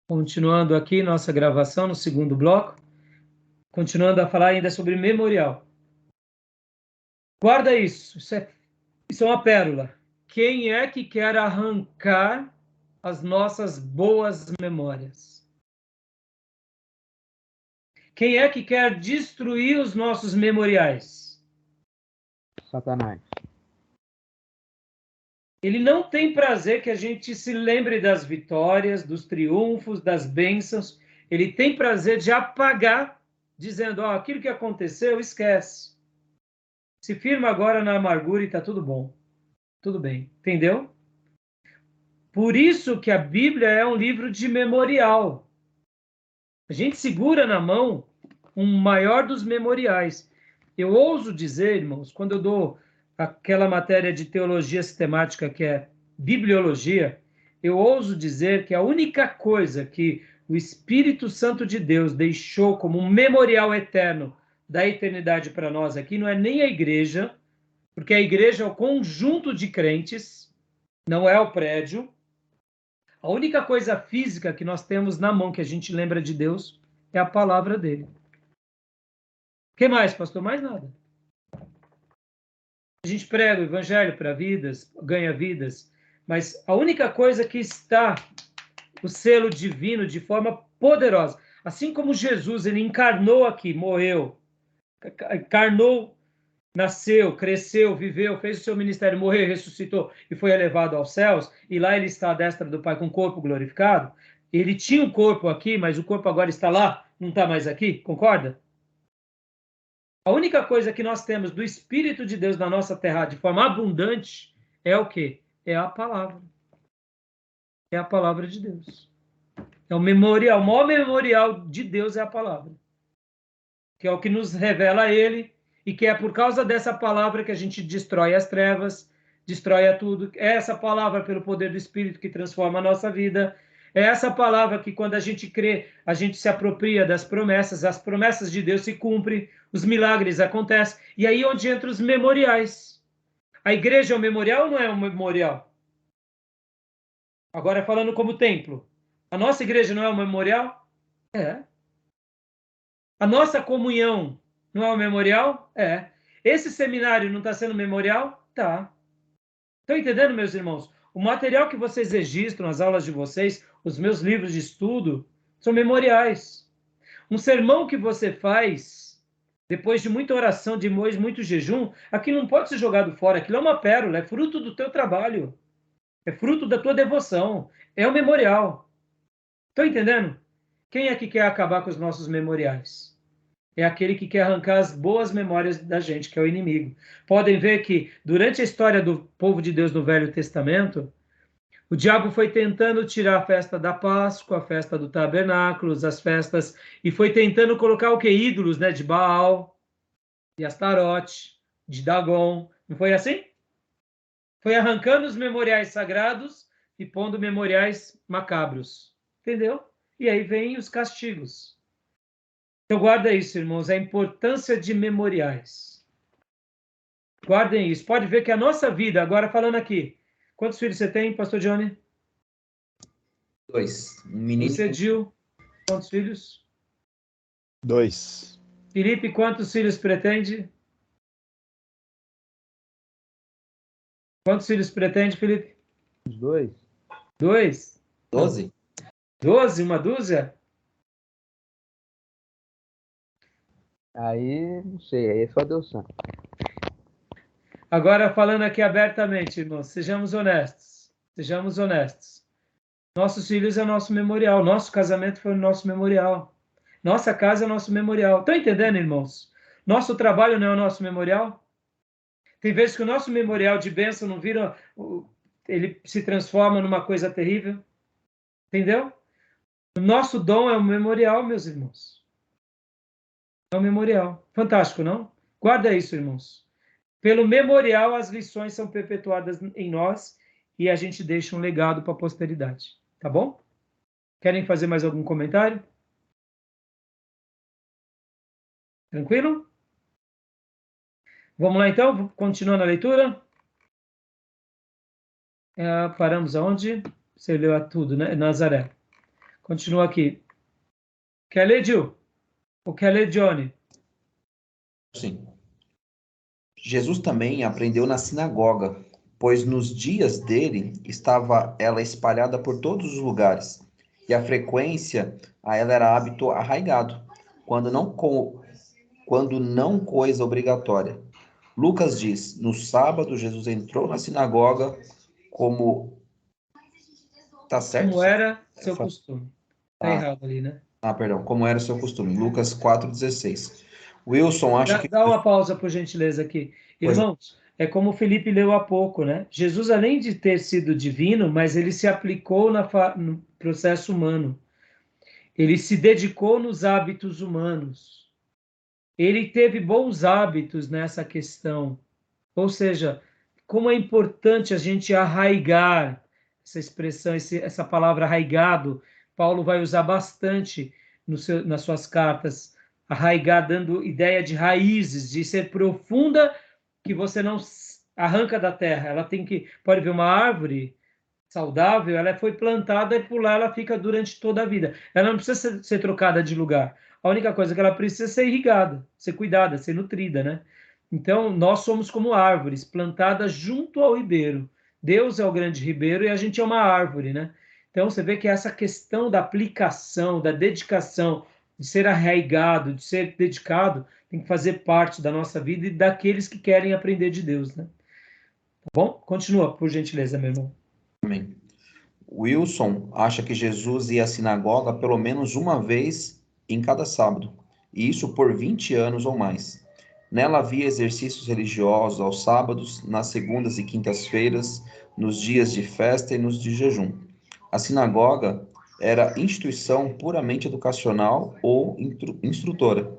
Continuando aqui nossa gravação no segundo bloco, continuando a falar ainda sobre memorial. Guarda isso, isso é uma pérola. Quem é que quer arrancar as nossas boas memórias? Quem é que quer destruir os nossos memoriais? Satanás. Ele não tem prazer que a gente se lembre das vitórias, dos triunfos, das bênçãos. Ele tem prazer de apagar, dizendo, aquilo que aconteceu, esquece. Se firma agora na amargura e está tudo bom. Tudo bem. Entendeu? Por isso que a Bíblia é um livro de memorial. A gente segura na mão um maior dos memoriais. Eu ouso dizer, irmãos, quando eu dou aquela matéria de teologia sistemática que é bibliologia, eu ouso dizer que a única coisa que o Espírito Santo de Deus deixou como um memorial eterno da eternidade para nós aqui não é nem a igreja, porque a igreja é o conjunto de crentes, não é o prédio. A única coisa física que nós temos na mão que a gente lembra de Deus é a palavra dele. O que mais, pastor? Mais nada. A gente prega o evangelho para vidas, ganha vidas, mas a única coisa que está o selo divino de forma poderosa, assim como Jesus, ele encarnou aqui, morreu, encarnou, nasceu, cresceu, viveu, fez o seu ministério, morreu, ressuscitou e foi elevado aos céus, e lá ele está à destra do Pai com o corpo glorificado. Ele tinha um corpo aqui, mas o corpo agora está lá, não está mais aqui, concorda? A única coisa que nós temos do Espírito de Deus na nossa terra de forma abundante é o quê? É a palavra. É a palavra de Deus. É o memorial, o maior memorial de Deus é a palavra. Que é o que nos revela ele, e que é por causa dessa palavra que a gente destrói as trevas, destrói a tudo. É essa palavra, pelo poder do Espírito, que transforma a nossa vida. É essa palavra que, quando a gente crê, a gente se apropria das promessas, as promessas de Deus se cumprem, os milagres acontecem. E aí onde entra os memoriais. A igreja é um memorial ou não é um memorial? Agora falando como templo. A nossa igreja não é um memorial? É. A nossa comunhão não é um memorial? É. Esse seminário não está sendo memorial? Tá. Estão entendendo, meus irmãos? O material que vocês registram, as aulas de vocês, os meus livros de estudo, são memoriais. Um sermão que você faz, depois de muita oração, de muito jejum, aquilo não pode ser jogado fora. Aquilo é uma pérola, é fruto do teu trabalho. É fruto da tua devoção. É um memorial. Estão entendendo? Quem é que quer acabar com os nossos memoriais? É aquele que quer arrancar as boas memórias da gente, que é o inimigo. Podem ver que, durante a história do povo de Deus no Velho Testamento, o diabo foi tentando tirar a festa da Páscoa, a festa do Tabernáculos, as festas, e foi tentando colocar o que? Ídolos, né? De Baal, de Astarote, de Dagon. Não foi assim? Foi arrancando os memoriais sagrados e pondo memoriais macabros. Entendeu? E aí vem os castigos. Então, guarda isso, irmãos, a importância de memoriais. Guardem isso. Pode ver que a nossa vida, agora falando aqui, quantos filhos você tem, pastor Johnny? 2. Um menino. Você, Gil, quantos filhos? 2. Felipe, quantos filhos pretende? Quantos filhos pretende, Felipe? 2. 2? 12? 12? Uma dúzia? Aí, não sei, aí é só Deus santo. Agora, falando aqui abertamente, irmãos, sejamos honestos. Sejamos honestos. Nossos filhos é nosso memorial. Nosso casamento foi o nosso memorial. Nossa casa é o nosso memorial. Estão entendendo, irmãos? Nosso trabalho não é o nosso memorial? Tem vezes que o nosso memorial de bênção não vira... Ele se transforma numa coisa terrível. Entendeu? O nosso dom é um memorial, meus irmãos. É um memorial. Fantástico, não? Guarda isso, irmãos. Pelo memorial, as lições são perpetuadas em nós e a gente deixa um legado para a posteridade. Tá bom? Querem fazer mais algum comentário? Tranquilo? Vamos lá, então? Continuando a leitura. Paramos aonde? Você leu tudo, né? Nazaré. Continua aqui. Quer ler, Gil? Ou quer ler, Johnny? Sim. Jesus também aprendeu na sinagoga, pois nos dias dele estava ela espalhada por todos os lugares, e a frequência a ela era hábito arraigado, quando não coisa obrigatória. Lucas diz: no sábado Jesus entrou na sinagoga como... Tá certo? Como era seu costume. Tá Ah, errado ali, né? perdão. Como era seu costume. Lucas 4,16. Wilson acha que... Dá uma pausa, por gentileza, aqui. Pois é. Irmãos, é como o Felipe leu há pouco, né? Jesus, além de ter sido divino, mas ele se aplicou no processo humano. Ele se dedicou nos hábitos humanos. Ele teve bons hábitos nessa questão. Ou seja, como é importante a gente arraigar essa expressão, essa palavra arraigado. Paulo vai usar bastante nas suas cartas. Arraigar, dando ideia de raízes, de ser profunda, que você não arranca da terra. Ela tem que... Pode ver uma árvore saudável, ela foi plantada e por lá ela fica durante toda a vida. Ela não precisa ser trocada de lugar. A única coisa que ela precisa é ser irrigada, ser cuidada, ser nutrida, né? Então, nós somos como árvores plantadas junto ao ribeiro. Deus é o grande ribeiro e a gente é uma árvore, né? Então, você vê que essa questão da aplicação, da dedicação, de ser arraigado, de ser dedicado, tem que fazer parte da nossa vida e daqueles que querem aprender de Deus, né? Tá bom? Continua, por gentileza, meu irmão. Amém. Wilson acha que Jesus ia à sinagoga pelo menos uma vez em cada sábado, e isso por 20 anos ou mais. Nela havia exercícios religiosos aos sábados, nas segundas e quintas-feiras, nos dias de festa e nos de jejum. A sinagoga era instituição puramente educacional ou instrutora.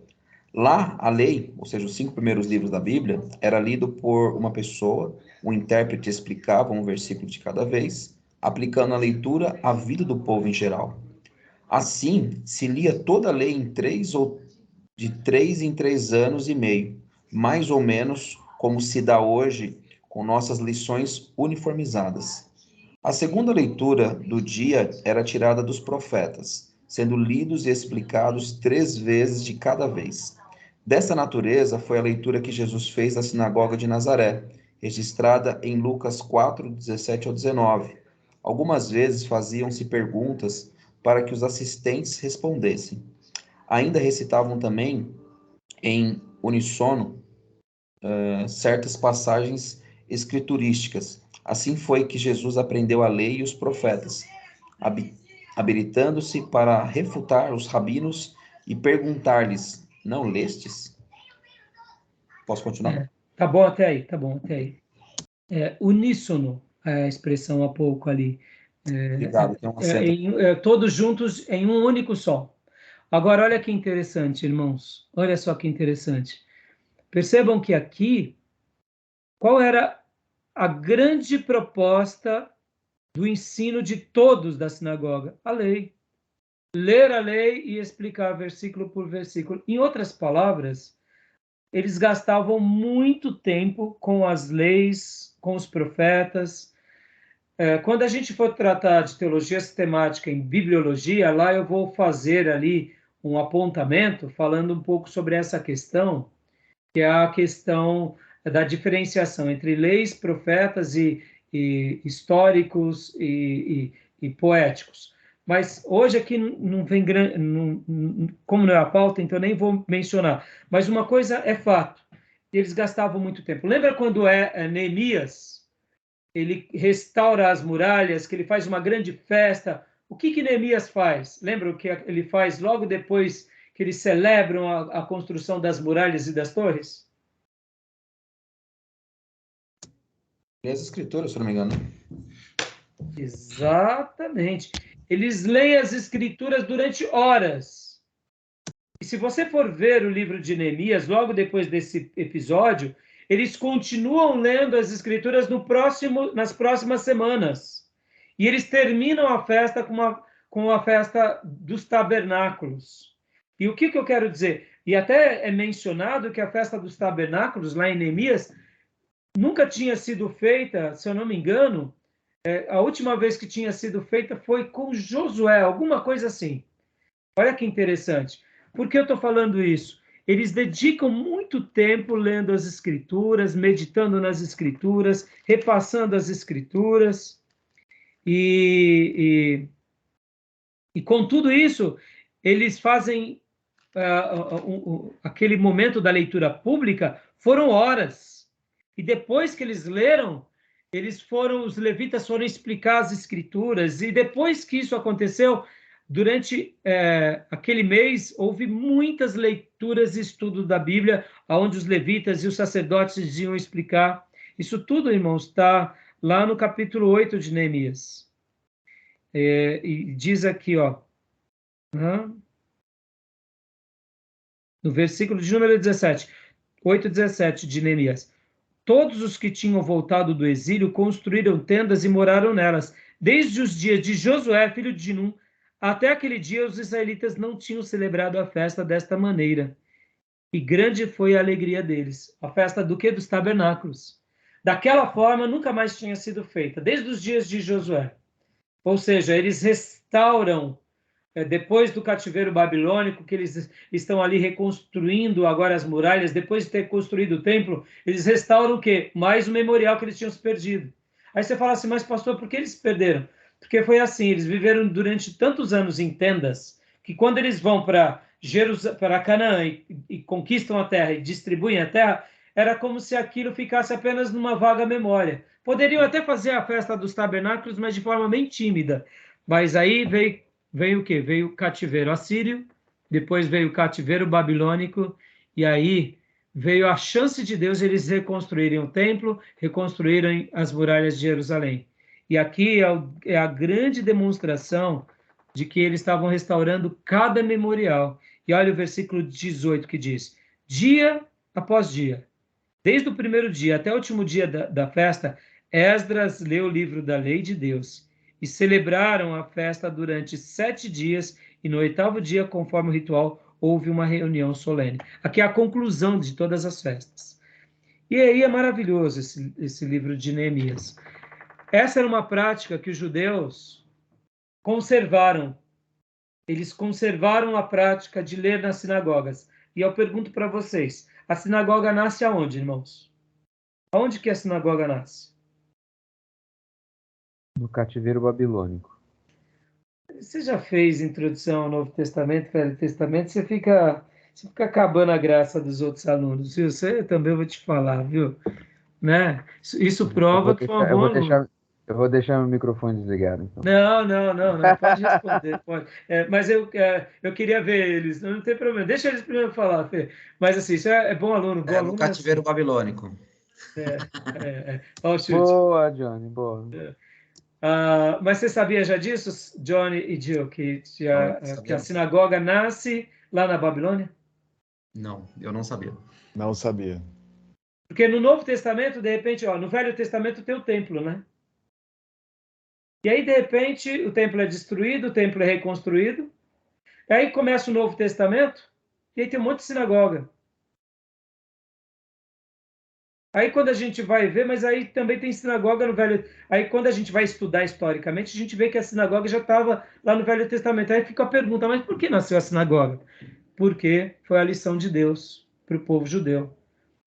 Lá, a lei, ou seja, os 5 primeiros livros da Bíblia, era lido por uma pessoa, o intérprete explicava um versículo de cada vez, aplicando a leitura à vida do povo em geral. Assim, se lia toda a lei de 3 em 3 anos e meio, mais ou menos como se dá hoje com nossas lições uniformizadas. A segunda leitura do dia era tirada dos profetas, sendo lidos e explicados 3 vezes de cada vez. Dessa natureza foi a leitura que Jesus fez na sinagoga de Nazaré, registrada em Lucas 4, 17 ao 19. Algumas vezes faziam-se perguntas para que os assistentes respondessem. Ainda recitavam também, em uníssono, certas passagens escriturísticas. Assim foi que Jesus aprendeu a lei e os profetas, habilitando-se para refutar os rabinos e perguntar-lhes: não lestes? Posso continuar? Tá bom até aí, tá bom até aí. Uníssono, a expressão há pouco ali. Obrigado, tem um acento. Todos juntos em um único som. Agora, olha que interessante, irmãos. Olha só que interessante. Percebam que aqui, qual era a grande proposta do ensino de todos da sinagoga? A lei. Ler a lei e explicar versículo por versículo. Em outras palavras, eles gastavam muito tempo com as leis, com os profetas. Quando a gente for tratar de teologia sistemática em bibliologia, lá eu vou fazer ali um apontamento falando um pouco sobre essa questão, que é a questão da diferenciação entre leis, profetas e históricos e poéticos. Mas hoje aqui não vem como não é a pauta, então nem vou mencionar. Mas uma coisa é fato: eles gastavam muito tempo. Lembra quando Neemias ele restaura as muralhas, que ele faz uma grande festa? O que Neemias faz? Lembra o que ele faz logo depois que eles celebram a construção das muralhas e das torres? E as escrituras, se não me engano. Exatamente. Eles leem as escrituras durante horas. E se você for ver o livro de Neemias, logo depois desse episódio, eles continuam lendo as escrituras nas próximas semanas. E eles terminam a festa com a festa dos tabernáculos. E o que eu quero dizer? E até é mencionado que a festa dos tabernáculos, lá em Neemias, nunca tinha sido feita, se eu não me engano, A última vez que tinha sido feita foi com Josué, alguma coisa assim. Olha que interessante. Por que eu estou falando isso? Eles dedicam muito tempo lendo as Escrituras, meditando nas Escrituras, repassando as Escrituras, e com tudo isso, eles fazem aquele momento da leitura pública, foram horas. E depois que eles leram, os levitas foram explicar as Escrituras, e depois que isso aconteceu, durante aquele mês, houve muitas leituras e estudos da Bíblia, onde os levitas e os sacerdotes iam explicar. Isso tudo, irmãos, está lá no capítulo 8 de Neemias. E diz aqui, ó, no versículo de número 17, 8:17 de Neemias. Todos os que tinham voltado do exílio construíram tendas e moraram nelas. Desde os dias de Josué, filho de Nun, até aquele dia os israelitas não tinham celebrado a festa desta maneira. E grande foi a alegria deles. A festa do quê? Dos tabernáculos. Daquela forma nunca mais tinha sido feita, desde os dias de Josué. Ou seja, eles restauram, depois do cativeiro babilônico, que eles estão ali reconstruindo agora as muralhas, depois de ter construído o templo, eles restauram o quê? Mais um memorial que eles tinham se perdido. Aí você fala assim, mas pastor, por que eles se perderam? Porque foi assim, eles viveram durante tantos anos em tendas, que quando eles vão para Canaã e conquistam a terra e distribuem a terra, era como se aquilo ficasse apenas numa vaga memória. Poderiam até fazer a festa dos tabernáculos, mas de forma bem tímida. Mas aí veio o quê? Veio o cativeiro assírio, depois veio o cativeiro babilônico, e aí veio a chance de Deus eles reconstruírem o templo, reconstruírem as muralhas de Jerusalém. E aqui é a grande demonstração de que eles estavam restaurando cada memorial. E olha o versículo 18 que diz: dia após dia, desde o primeiro dia até o último dia da festa, Esdras leu o livro da lei de Deus, e celebraram a festa durante 7 dias, e no 8º dia, conforme o ritual, houve uma reunião solene. Aqui é a conclusão de todas as festas. E aí é maravilhoso esse livro de Neemias. Essa era uma prática que os judeus conservaram. Eles conservaram a prática de ler nas sinagogas. E eu pergunto para vocês, a sinagoga nasce aonde, irmãos? Aonde que a sinagoga nasce? No cativeiro babilônico. Você já fez introdução ao Novo Testamento, Velho Testamento, você fica acabando a graça dos outros alunos, viu? Você também vou te falar, viu? Né? Isso prova que foi um bom aluno. Eu vou deixar meu microfone desligado, então. Não, pode responder, pode. Mas eu queria ver eles, não tem problema, deixa eles primeiro falar, Fê. Mas assim, isso é bom aluno, bom aluno. No cativeiro babilônico. Olha o chute. Boa, Johnny, boa. Mas você sabia já disso, Johnny e Jill, que a sinagoga nasce lá na Babilônia? Não, eu não sabia. Não sabia. Porque no Novo Testamento, de repente, no Velho Testamento tem o templo, né? E aí, de repente, o templo é destruído, o templo é reconstruído. E aí começa o Novo Testamento, e aí tem um monte de sinagoga. Aí quando a gente vai ver, mas aí também tem sinagoga no Velho... Aí quando a gente vai estudar historicamente, a gente vê que a sinagoga já estava lá no Velho Testamento. Aí fica a pergunta, mas por que nasceu a sinagoga? Porque foi a lição de Deus para o povo judeu.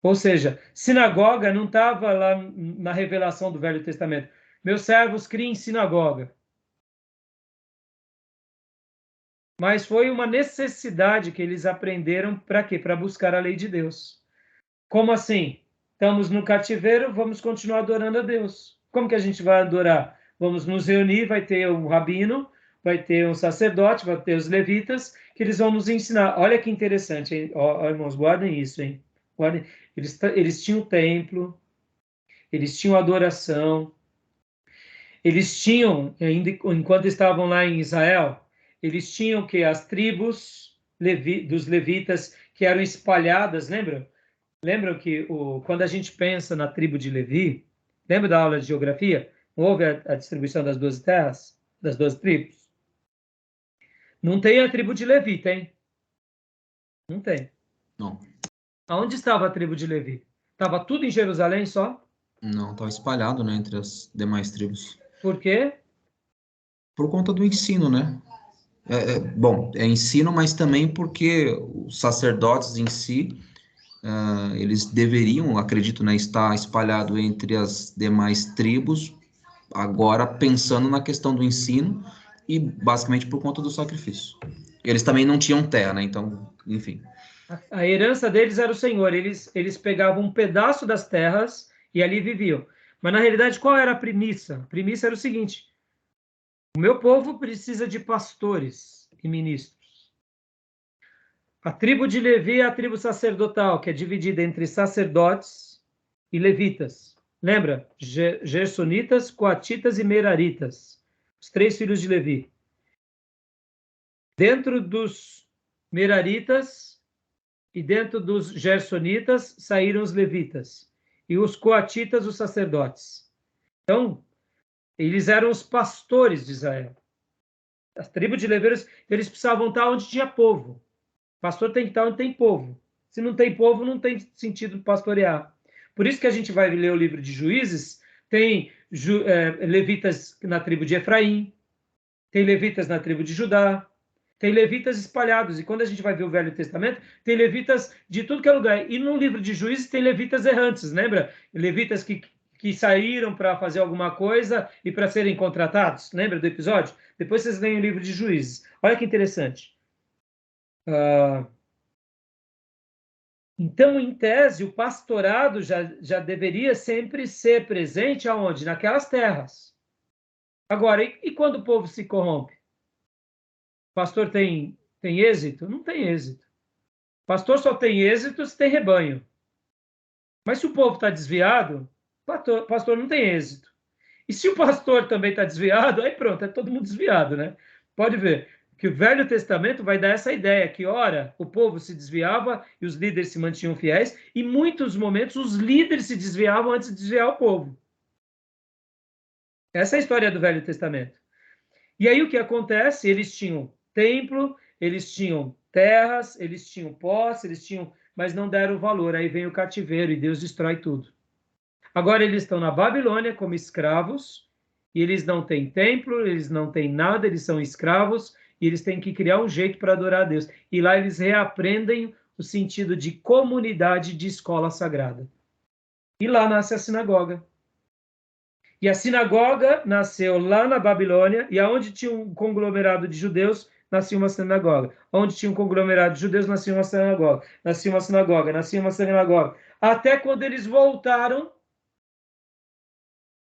Ou seja, sinagoga não estava lá na revelação do Velho Testamento. Meus servos criem sinagoga. Mas foi uma necessidade que eles aprenderam para quê? Para buscar a lei de Deus. Como assim? Estamos no cativeiro, vamos continuar adorando a Deus. Como que a gente vai adorar? Vamos nos reunir, vai ter um rabino, vai ter um sacerdote, vai ter os levitas, que eles vão nos ensinar. Olha que interessante, hein? Irmãos, guardem isso, hein? Guardem. Eles tinham templo, eles tinham adoração, eles tinham, ainda enquanto estavam lá em Israel, eles tinham que as tribos dos levitas que eram espalhadas, lembram? Lembram que quando a gente pensa na tribo de Levi, lembra da aula de geografia? Não houve a distribuição das 12 terras, das 12 tribos? Não tem a tribo de Levi, tem? Não tem. Não. Aonde estava a tribo de Levi? Estava tudo em Jerusalém só? Não, estava espalhado, né, entre as demais tribos. Por quê? Por conta do ensino, né? Bom, é ensino, mas também porque os sacerdotes em si, eles deveriam, acredito, né, estar espalhado entre as demais tribos, agora pensando na questão do ensino e basicamente por conta do sacrifício. Eles também não tinham terra, né? Então, enfim. A herança deles era o Senhor. Eles pegavam um pedaço das terras e ali viviam. Mas, na realidade, qual era a premissa? A premissa era o seguinte: o meu povo precisa de pastores e ministros. A tribo de Levi é a tribo sacerdotal, que é dividida entre sacerdotes e levitas. Lembra? Gersonitas, coatitas e meraritas. Os 3 filhos de Levi. Dentro dos meraritas e dentro dos gersonitas saíram os levitas. E os coatitas, os sacerdotes. Então, eles eram os pastores de Israel. As tribos de Levi, eles precisavam estar onde tinha povo. O pastor tem que estar onde tem povo. Se não tem povo, não tem sentido pastorear. Por isso que a gente vai ler o livro de Juízes, tem levitas na tribo de Efraim, tem levitas na tribo de Judá, tem levitas espalhados. E quando a gente vai ver o Velho Testamento, tem levitas de tudo que é lugar. E no livro de Juízes tem levitas errantes, lembra? Levitas que saíram para fazer alguma coisa e para serem contratados. Lembra do episódio? Depois vocês leem o livro de Juízes. Olha que interessante. Então, em tese, o pastorado já deveria sempre ser presente aonde? Naquelas terras. Agora, e quando o povo se corrompe? O pastor tem êxito? Não tem êxito. O pastor só tem êxito se tem rebanho. Mas se o povo está desviado, o pastor não tem êxito. E se o pastor também está desviado, aí pronto, é todo mundo desviado, né? Pode ver que o Velho Testamento vai dar essa ideia que, ora, o povo se desviava e os líderes se mantinham fiéis, e em muitos momentos os líderes se desviavam antes de desviar o povo. Essa é a história do Velho Testamento. E aí o que acontece? Eles tinham templo, eles tinham terras, eles tinham posse, mas não deram valor. Aí vem o cativeiro e Deus destrói tudo. Agora eles estão na Babilônia como escravos, e eles não têm templo, eles não têm nada, eles são escravos, e eles têm que criar um jeito para adorar a Deus. E lá eles reaprendem o sentido de comunidade de escola sagrada. E lá nasce a sinagoga. E a sinagoga nasceu lá na Babilônia, e aonde tinha um conglomerado de judeus, nascia uma sinagoga. Onde tinha um conglomerado de judeus, nascia uma sinagoga. Nascia uma sinagoga, nascia uma sinagoga. Até quando eles voltaram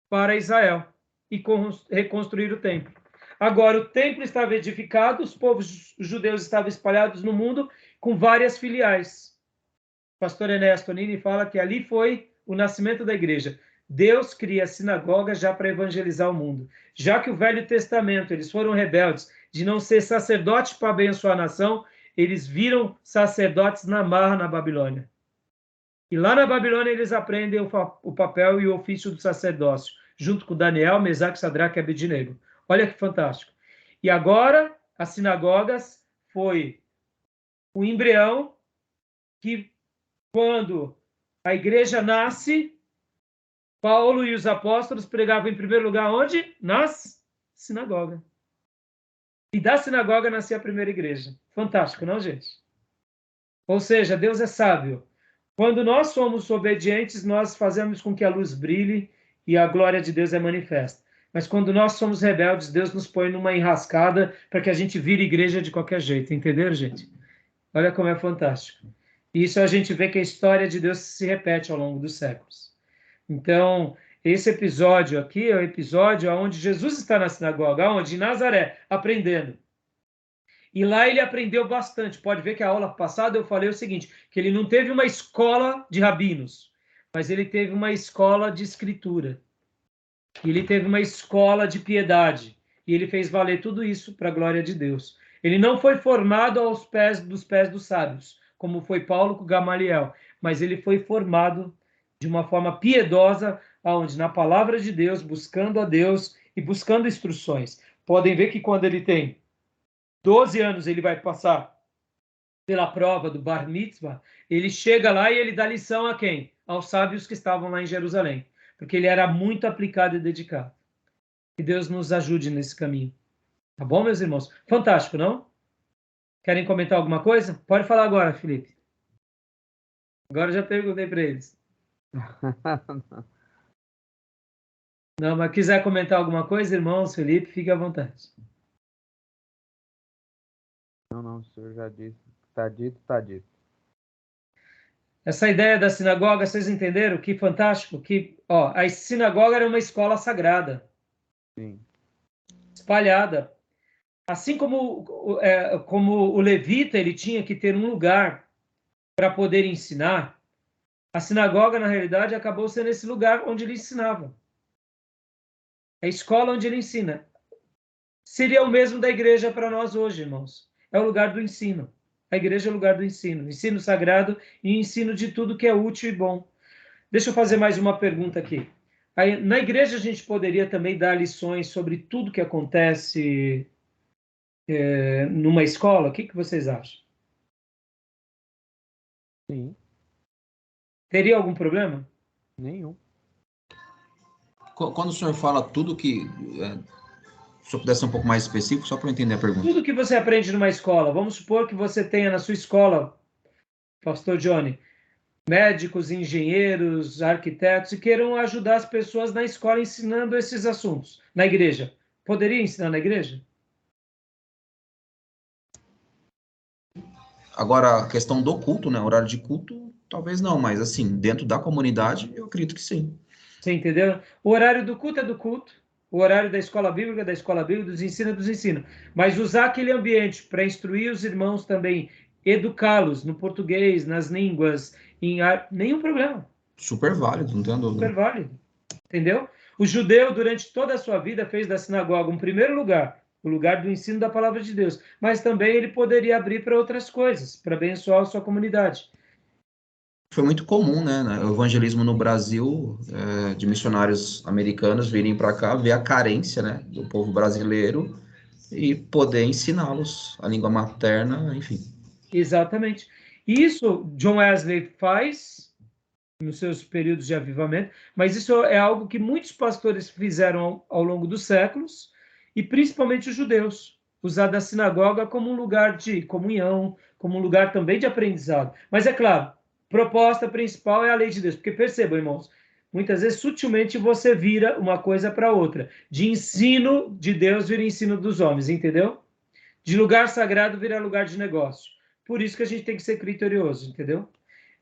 para Israel e reconstruir o templo. Agora, o templo estava edificado, os povos judeus estavam espalhados no mundo com várias filiais. O pastor Ernesto Nini fala que ali foi o nascimento da igreja. Deus cria a sinagoga já para evangelizar o mundo. Já que o Velho Testamento, eles foram rebeldes de não ser sacerdotes para abençoar a nação, eles viram sacerdotes na marra na Babilônia. E lá na Babilônia eles aprendem o papel e o ofício do sacerdócio, junto com Daniel, Mesaque, Sadraque e Abednego. Olha que fantástico. E agora, as sinagogas foi o embrião que, quando a igreja nasce, Paulo e os apóstolos pregavam em primeiro lugar onde? Nas sinagogas. E da sinagoga nascia a primeira igreja. Fantástico, não, gente? Ou seja, Deus é sábio. Quando nós somos obedientes, nós fazemos com que a luz brilhe e a glória de Deus é manifesta. Mas quando nós somos rebeldes, Deus nos põe numa enrascada para que a gente vire igreja de qualquer jeito. Entenderam, gente? Olha como é fantástico. E isso a gente vê que a história de Deus se repete ao longo dos séculos. Então, esse episódio aqui é o episódio onde Jesus está na sinagoga, onde? Em Nazaré, aprendendo. E lá ele aprendeu bastante. Pode ver que a aula passada eu falei o seguinte, que ele não teve uma escola de rabinos, mas ele teve uma escola de escritura. Ele teve uma escola de piedade. E ele fez valer tudo isso para a glória de Deus. Ele não foi formado aos pés dos sábios, como foi Paulo com Gamaliel, mas ele foi formado de uma forma piedosa, onde na palavra de Deus, buscando a Deus e buscando instruções. Podem ver que quando ele tem 12 anos, ele vai passar pela prova do Bar Mitzvah, ele chega lá e ele dá lição a quem? Aos sábios que estavam lá em Jerusalém, porque ele era muito aplicado e dedicado. Que Deus nos ajude nesse caminho. Tá bom, meus irmãos? Fantástico, não? Querem comentar alguma coisa? Pode falar agora, Felipe. Agora eu já perguntei para eles. Não, mas quiser comentar alguma coisa, irmãos, Felipe, fique à vontade. Não, o senhor já disse. Tá dito, tá dito. Essa ideia da sinagoga, vocês entenderam? Que fantástico. Que, ó, a sinagoga era uma escola sagrada. Sim. Espalhada. Assim como o levita ele tinha que ter um lugar para poder ensinar, a sinagoga, na realidade, acabou sendo esse lugar onde ele ensinava. É a escola onde ele ensina. Seria o mesmo da igreja para nós hoje, irmãos. É o lugar do ensino. A igreja é o lugar do ensino. Ensino sagrado e ensino de tudo que é útil e bom. Deixa eu fazer mais uma pergunta aqui. Aí, na igreja a gente poderia também dar lições sobre tudo que acontece numa escola? O que vocês acham? Sim. Teria algum problema? Nenhum. Quando o senhor fala tudo que... se o senhor pudesse ser um pouco mais específico, só para eu entender a pergunta. Tudo que você aprende numa escola. Vamos supor que você tenha na sua escola, Pastor Johnny, médicos, engenheiros, arquitetos, e queiram ajudar as pessoas na escola ensinando esses assuntos. Na igreja. Poderia ensinar na igreja? Agora, a questão do culto, né? Horário de culto, talvez não, mas assim, dentro da comunidade, eu acredito que sim. Você entendeu? O horário do culto é do culto, o horário da escola bíblica é da escola bíblica, dos ensinos é dos ensinos. Mas usar aquele ambiente para instruir os irmãos também, educá-los no português, nas línguas, nenhum problema. Super válido, não tenho dúvida. Super válido. Entendeu? O judeu, durante toda a sua vida, fez da sinagoga um primeiro lugar, o lugar do ensino da palavra de Deus. Mas também ele poderia abrir para outras coisas, para abençoar a sua comunidade. Foi muito comum, né? O evangelismo no Brasil, de missionários americanos virem para cá, ver a carência, né, do povo brasileiro e poder ensiná-los a língua materna, enfim. Exatamente. Isso John Wesley faz nos seus períodos de avivamento, mas isso é algo que muitos pastores fizeram ao longo dos séculos, e principalmente os judeus, usar da sinagoga como um lugar de comunhão, como um lugar também de aprendizado. Mas é claro, proposta principal é a lei de Deus, porque percebam, irmãos, muitas vezes sutilmente você vira uma coisa para outra. De ensino de Deus vira ensino dos homens, entendeu? De lugar sagrado vira lugar de negócio. Por isso que a gente tem que ser criterioso, entendeu?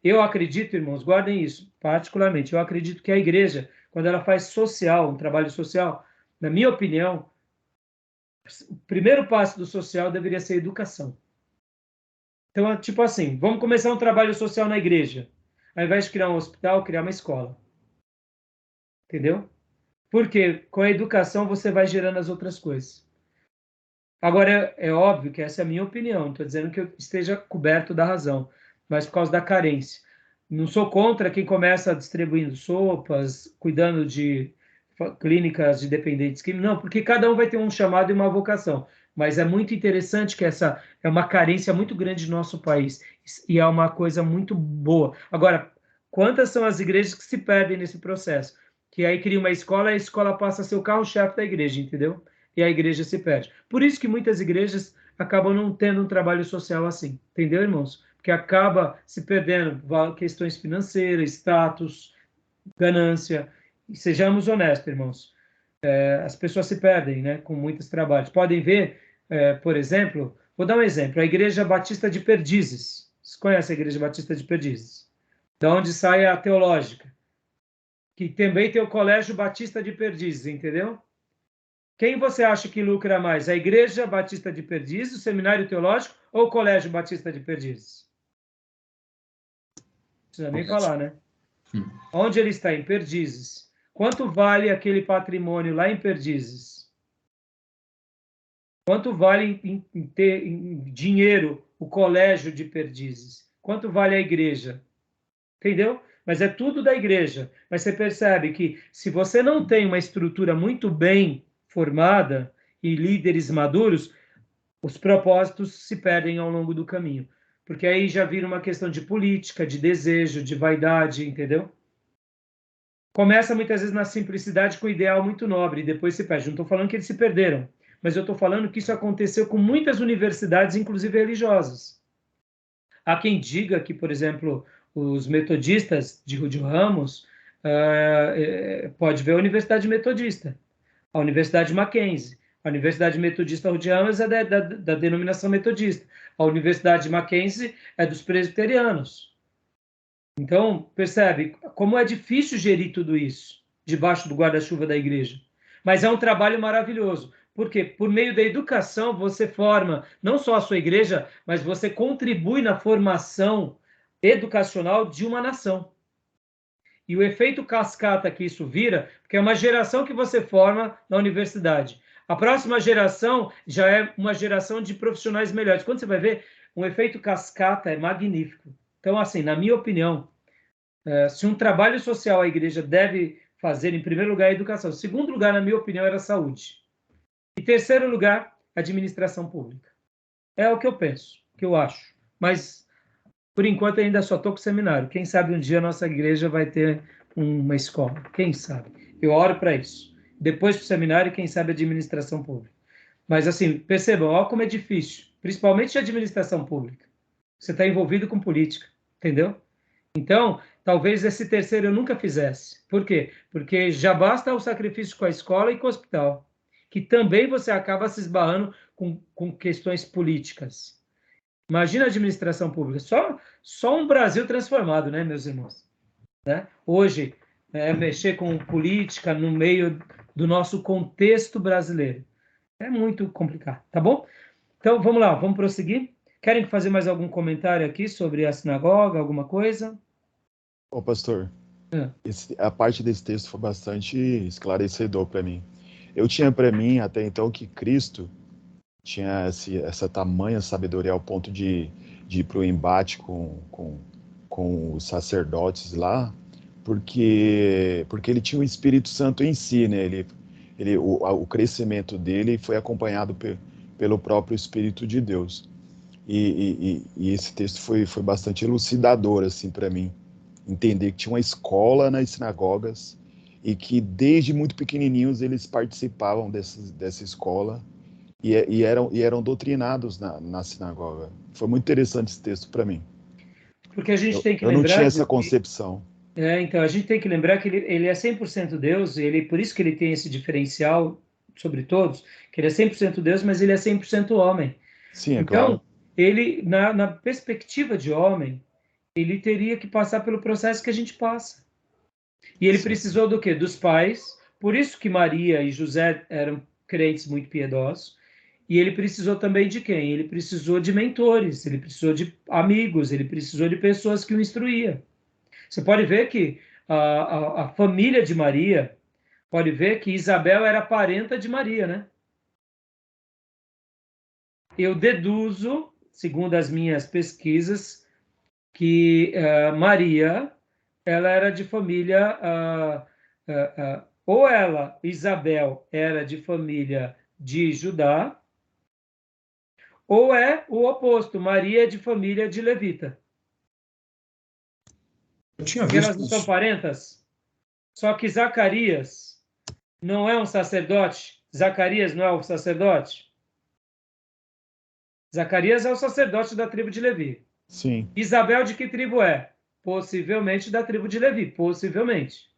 Eu acredito, irmãos, guardem isso, particularmente, eu acredito que a igreja, quando ela faz social, um trabalho social, na minha opinião, o primeiro passo do social deveria ser educação. Então, tipo assim, vamos começar um trabalho social na igreja, ao invés de criar um hospital, criar uma escola. Entendeu? Porque com a educação você vai gerando as outras coisas. Agora, é óbvio que essa é a minha opinião, não estou dizendo que eu esteja coberto da razão, mas por causa da carência. Não sou contra quem começa distribuindo sopas, cuidando de clínicas de dependentes químicos, não, porque cada um vai ter um chamado e uma vocação. Mas é muito interessante que essa é uma carência muito grande no nosso país e é uma coisa muito boa. Agora, quantas são as igrejas que se perdem nesse processo? Que aí cria uma escola e a escola passa a ser o carro-chefe da igreja, entendeu? E a igreja se perde. Por isso que muitas igrejas acabam não tendo um trabalho social assim, entendeu, irmãos? Porque acaba se perdendo questões financeiras, status, ganância. E sejamos honestos, irmãos, as pessoas se perdem, né, com muitos trabalhos. Podem ver, por exemplo, vou dar um exemplo, a Igreja Batista de Perdizes. Vocês conhecem a Igreja Batista de Perdizes? Da onde sai a teológica, que também tem o Colégio Batista de Perdizes, entendeu? Quem você acha que lucra mais? A Igreja Batista de Perdizes, o Seminário Teológico ou o Colégio Batista de Perdizes? Não precisa nem falar, né? Onde ele está? Em Perdizes. Quanto vale aquele patrimônio lá em Perdizes? Quanto vale em dinheiro o colégio de Perdizes? Quanto vale a igreja? Entendeu? Mas é tudo da igreja. Mas você percebe que se você não tem uma estrutura muito bem formada e líderes maduros, os propósitos se perdem ao longo do caminho. Porque aí já vira uma questão de política, de desejo, de vaidade, entendeu? começa muitas vezes na simplicidade com um ideal muito nobre e depois se perde. Não estou falando que eles se perderam, mas eu estou falando que isso aconteceu com muitas universidades, inclusive religiosas. Há quem diga que, por exemplo, os metodistas de Rudy Ramos, pode ver a Universidade Metodista, a Universidade Mackenzie. A Universidade Metodista Rudy Ramos é da denominação metodista. A Universidade Mackenzie é dos presbiterianos. Então, percebe como é difícil gerir tudo isso debaixo do guarda-chuva da igreja. Mas é um trabalho maravilhoso. Por quê? Por meio da educação, você forma não só a sua igreja, mas você contribui na formação educacional de uma nação. E o efeito cascata que isso vira, porque é uma geração que você forma na universidade. A próxima geração já é uma geração de profissionais melhores. Quando você vai ver, um efeito cascata é magnífico. Então, assim, na minha opinião, se um trabalho social a igreja deve fazer, em primeiro lugar, é a educação. Segundo lugar, na minha opinião, era a saúde. E terceiro lugar, a administração pública. É o que eu penso, que eu acho. Mas, por enquanto, ainda só estou com o seminário. Quem sabe um dia a nossa igreja vai ter uma escola. Quem sabe? Eu oro para isso. Depois do seminário, quem sabe a administração pública. Mas, assim, percebam, olha como é difícil. Principalmente a administração pública. Você está envolvido com política, entendeu? Então, talvez esse terceiro eu nunca fizesse. Por quê? Porque já basta o sacrifício com a escola e com o hospital, que também você acaba se esbarrando com questões políticas. Imagina a administração pública. Só um Brasil transformado, né, meus irmãos? Né? Hoje, mexer com política no meio do nosso contexto brasileiro é muito complicado, tá bom? Então, vamos lá, vamos prosseguir? Querem fazer mais algum comentário aqui sobre a sinagoga, alguma coisa? Ô, pastor, a parte desse texto foi bastante esclarecedor para mim. Eu tinha para mim até então que Cristo tinha essa tamanha sabedoria ao ponto de ir para o embate com os sacerdotes lá, porque ele tinha o Espírito Santo em si, né? O crescimento dele foi acompanhado pelo próprio Espírito de Deus. E esse texto foi bastante elucidador assim para mim, entender que tinha uma escola nas sinagogas e que desde muito pequenininhos eles participavam dessa escola e eram doutrinados na sinagoga. Foi muito interessante esse texto para mim. Porque a gente tem que eu lembrar... não tinha essa concepção. Então, a gente tem que lembrar que ele é 100% Deus, por isso que ele tem esse diferencial sobre todos, que ele é 100% Deus, mas ele é 100% homem. Sim, é então, claro. Ele, na perspectiva de homem, ele teria que passar pelo processo que a gente passa. E ele precisou do quê? Dos pais. Por isso que Maria e José eram crentes muito piedosos. E ele precisou também de quem? Ele precisou de mentores, ele precisou de amigos, ele precisou de pessoas que o instruíam. Você pode ver que a família de Maria, pode ver que Isabel era parenta de Maria, né? Eu deduzo, segundo as minhas pesquisas, que Maria, ela era de família, ou ela, Isabel, era de família de Judá, ou é o oposto, Maria é de família de levita. Eu tinha Porque visto elas não são isso. parentas. Só que Zacarias não é um sacerdote. Zacarias não é o sacerdote. Zacarias é o sacerdote da tribo de Levi. Sim. Isabel de que tribo é? Possivelmente da tribo de Levi, possivelmente.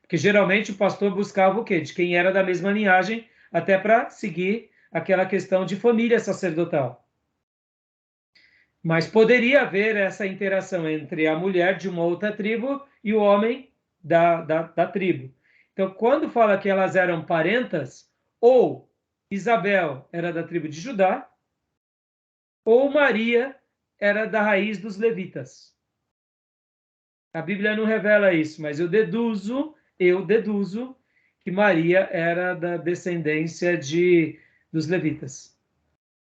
Porque geralmente o pastor buscava o quê? De quem era da mesma linhagem, até para seguir aquela questão de família sacerdotal. Mas poderia haver essa interação entre a mulher de uma outra tribo e o homem da tribo. Então, quando fala que elas eram parentas, ou Isabel era da tribo de Judá, ou Maria era da raiz dos levitas. A Bíblia não revela isso, mas eu deduzo que Maria era da descendência dos levitas.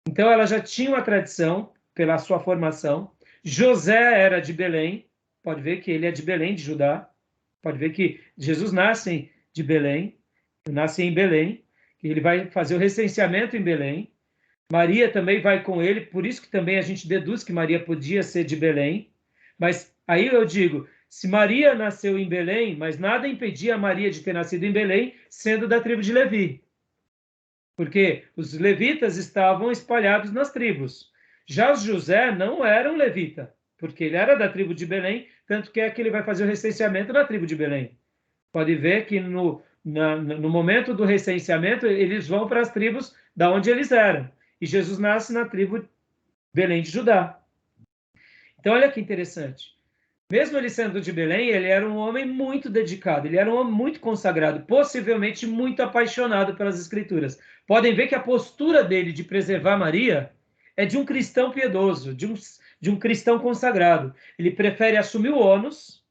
Então, ela já tinha uma tradição pela sua formação. José era de Belém, pode ver que ele é de Belém, de Judá. Pode ver que Jesus nasce de Belém, nasce em Belém, ele vai fazer o recenseamento em Belém. Maria também vai com ele, por isso que também a gente deduz que Maria podia ser de Belém. Mas aí eu digo, se Maria nasceu em Belém, mas nada impedia Maria de ter nascido em Belém, sendo da tribo de Levi. Porque os levitas estavam espalhados nas tribos. Já José não era um levita, porque ele era da tribo de Belém, tanto que é que ele vai fazer o recenseamento na tribo de Belém. Pode ver que no momento do recenseamento, eles vão para as tribos da onde eles eram. E Jesus nasce na tribo Belém de Judá. Então, olha que interessante. Mesmo ele sendo de Belém, ele era um homem muito dedicado, ele era um homem muito consagrado, possivelmente muito apaixonado pelas Escrituras. Podem ver que a postura dele de preservar Maria é de um cristão piedoso, de um cristão consagrado. Ele prefere assumir o ônus,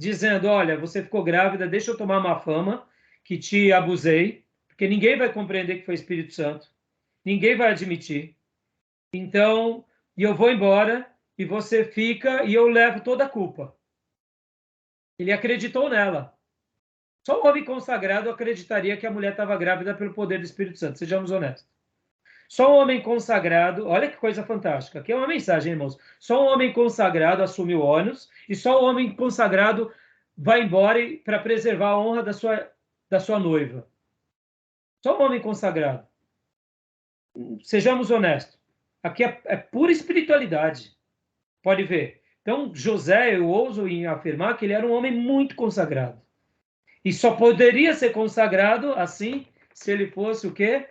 dizendo, olha, você ficou grávida, deixa eu tomar uma fama, que te abusei, porque ninguém vai compreender que foi Espírito Santo, ninguém vai admitir. Então, eu vou embora, e você fica, e eu levo toda a culpa. Ele acreditou nela. Só um homem consagrado acreditaria que a mulher estava grávida pelo poder do Espírito Santo, sejamos honestos. Só um homem consagrado, olha que coisa fantástica, aqui é uma mensagem, irmãos. Só um homem consagrado assume o ônus, e só um homem consagrado vai embora para preservar a honra da sua noiva. Só um homem consagrado. Sejamos honestos. Aqui é pura espiritualidade. Pode ver. Então, José, eu ouso em afirmar que ele era um homem muito consagrado. E só poderia ser consagrado assim, se ele fosse o quê?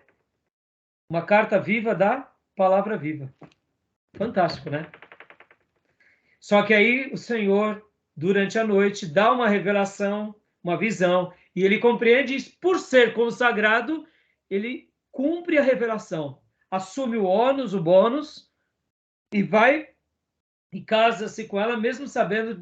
Uma carta viva da palavra viva. Fantástico, né? Só que aí o Senhor, durante a noite, dá uma revelação, uma visão, e ele compreende isso. Por ser consagrado, ele cumpre a revelação, assume o ônus, o bônus, e vai e casa-se com ela, mesmo sabendo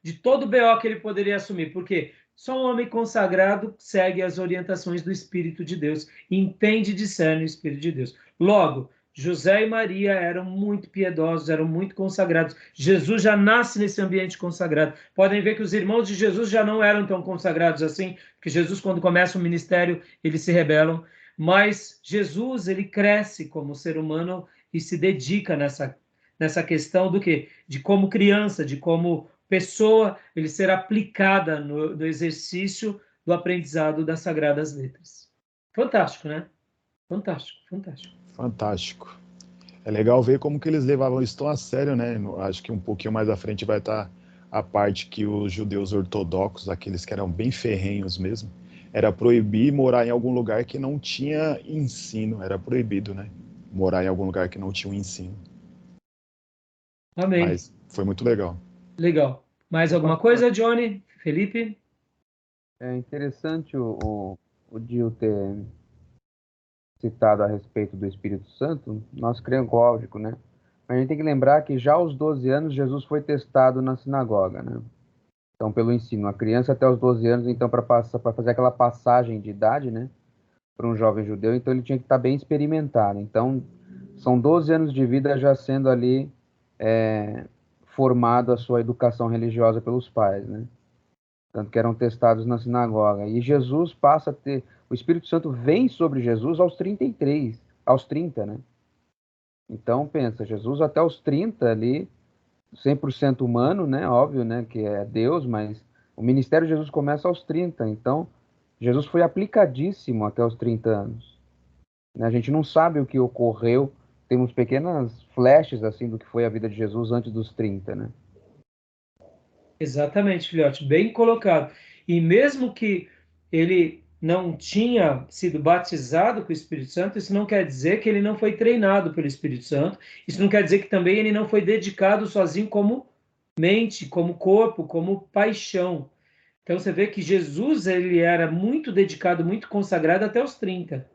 de todo o BO que ele poderia assumir. Porque só um homem consagrado segue as orientações do Espírito de Deus, entende e discerne o Espírito de Deus. Logo, José e Maria eram muito piedosos, eram muito consagrados. Jesus já nasce nesse ambiente consagrado. Podem ver que os irmãos de Jesus já não eram tão consagrados assim, porque Jesus, quando começa o ministério, eles se rebelam. Mas Jesus, ele cresce como ser humano e se dedica nessa questão do quê? De como criança, de como pessoa, ele ser aplicada no exercício do aprendizado das Sagradas Letras. Fantástico, né? Fantástico, fantástico. Fantástico. É legal ver como que eles levavam isso tão a sério, né? Acho que um pouquinho mais à frente vai estar a parte que os judeus ortodoxos, aqueles que eram bem ferrenhos mesmo, era proibir morar em algum lugar que não tinha ensino, era proibido, né? Morar em algum lugar que não tinha um ensino. Amém. Mas foi muito legal. Legal. Mais alguma coisa, Johnny? Felipe? É interessante o Gil ter citado a respeito do Espírito Santo, nosso crencólogo, né? Mas a gente tem que lembrar que já aos 12 anos Jesus foi testado na sinagoga, né? Então, pelo ensino, a criança até os 12 anos, então, para fazer aquela passagem de idade, né? Para um jovem judeu, então ele tinha que estar bem experimentado. Então, são 12 anos de vida já sendo ali formado a sua educação religiosa pelos pais, né? Tanto que eram testados na sinagoga. E Jesus passa a ter... O Espírito Santo vem sobre Jesus aos 30, né? Então, pensa, Jesus até os 30 ali, 100% humano, né? Óbvio, né? Que é Deus, mas o ministério de Jesus começa aos 30. Então, Jesus foi aplicadíssimo até os 30 anos. A gente não sabe o que ocorreu. Temos pequenas flashes, assim, do que foi a vida de Jesus antes dos 30, né? Exatamente, filhote, bem colocado. E mesmo que ele não tinha sido batizado com o Espírito Santo, isso não quer dizer que ele não foi treinado pelo Espírito Santo, isso não quer dizer que também ele não foi dedicado sozinho como mente, como corpo, como paixão. Então você vê que Jesus, ele era muito dedicado, muito consagrado até os 30,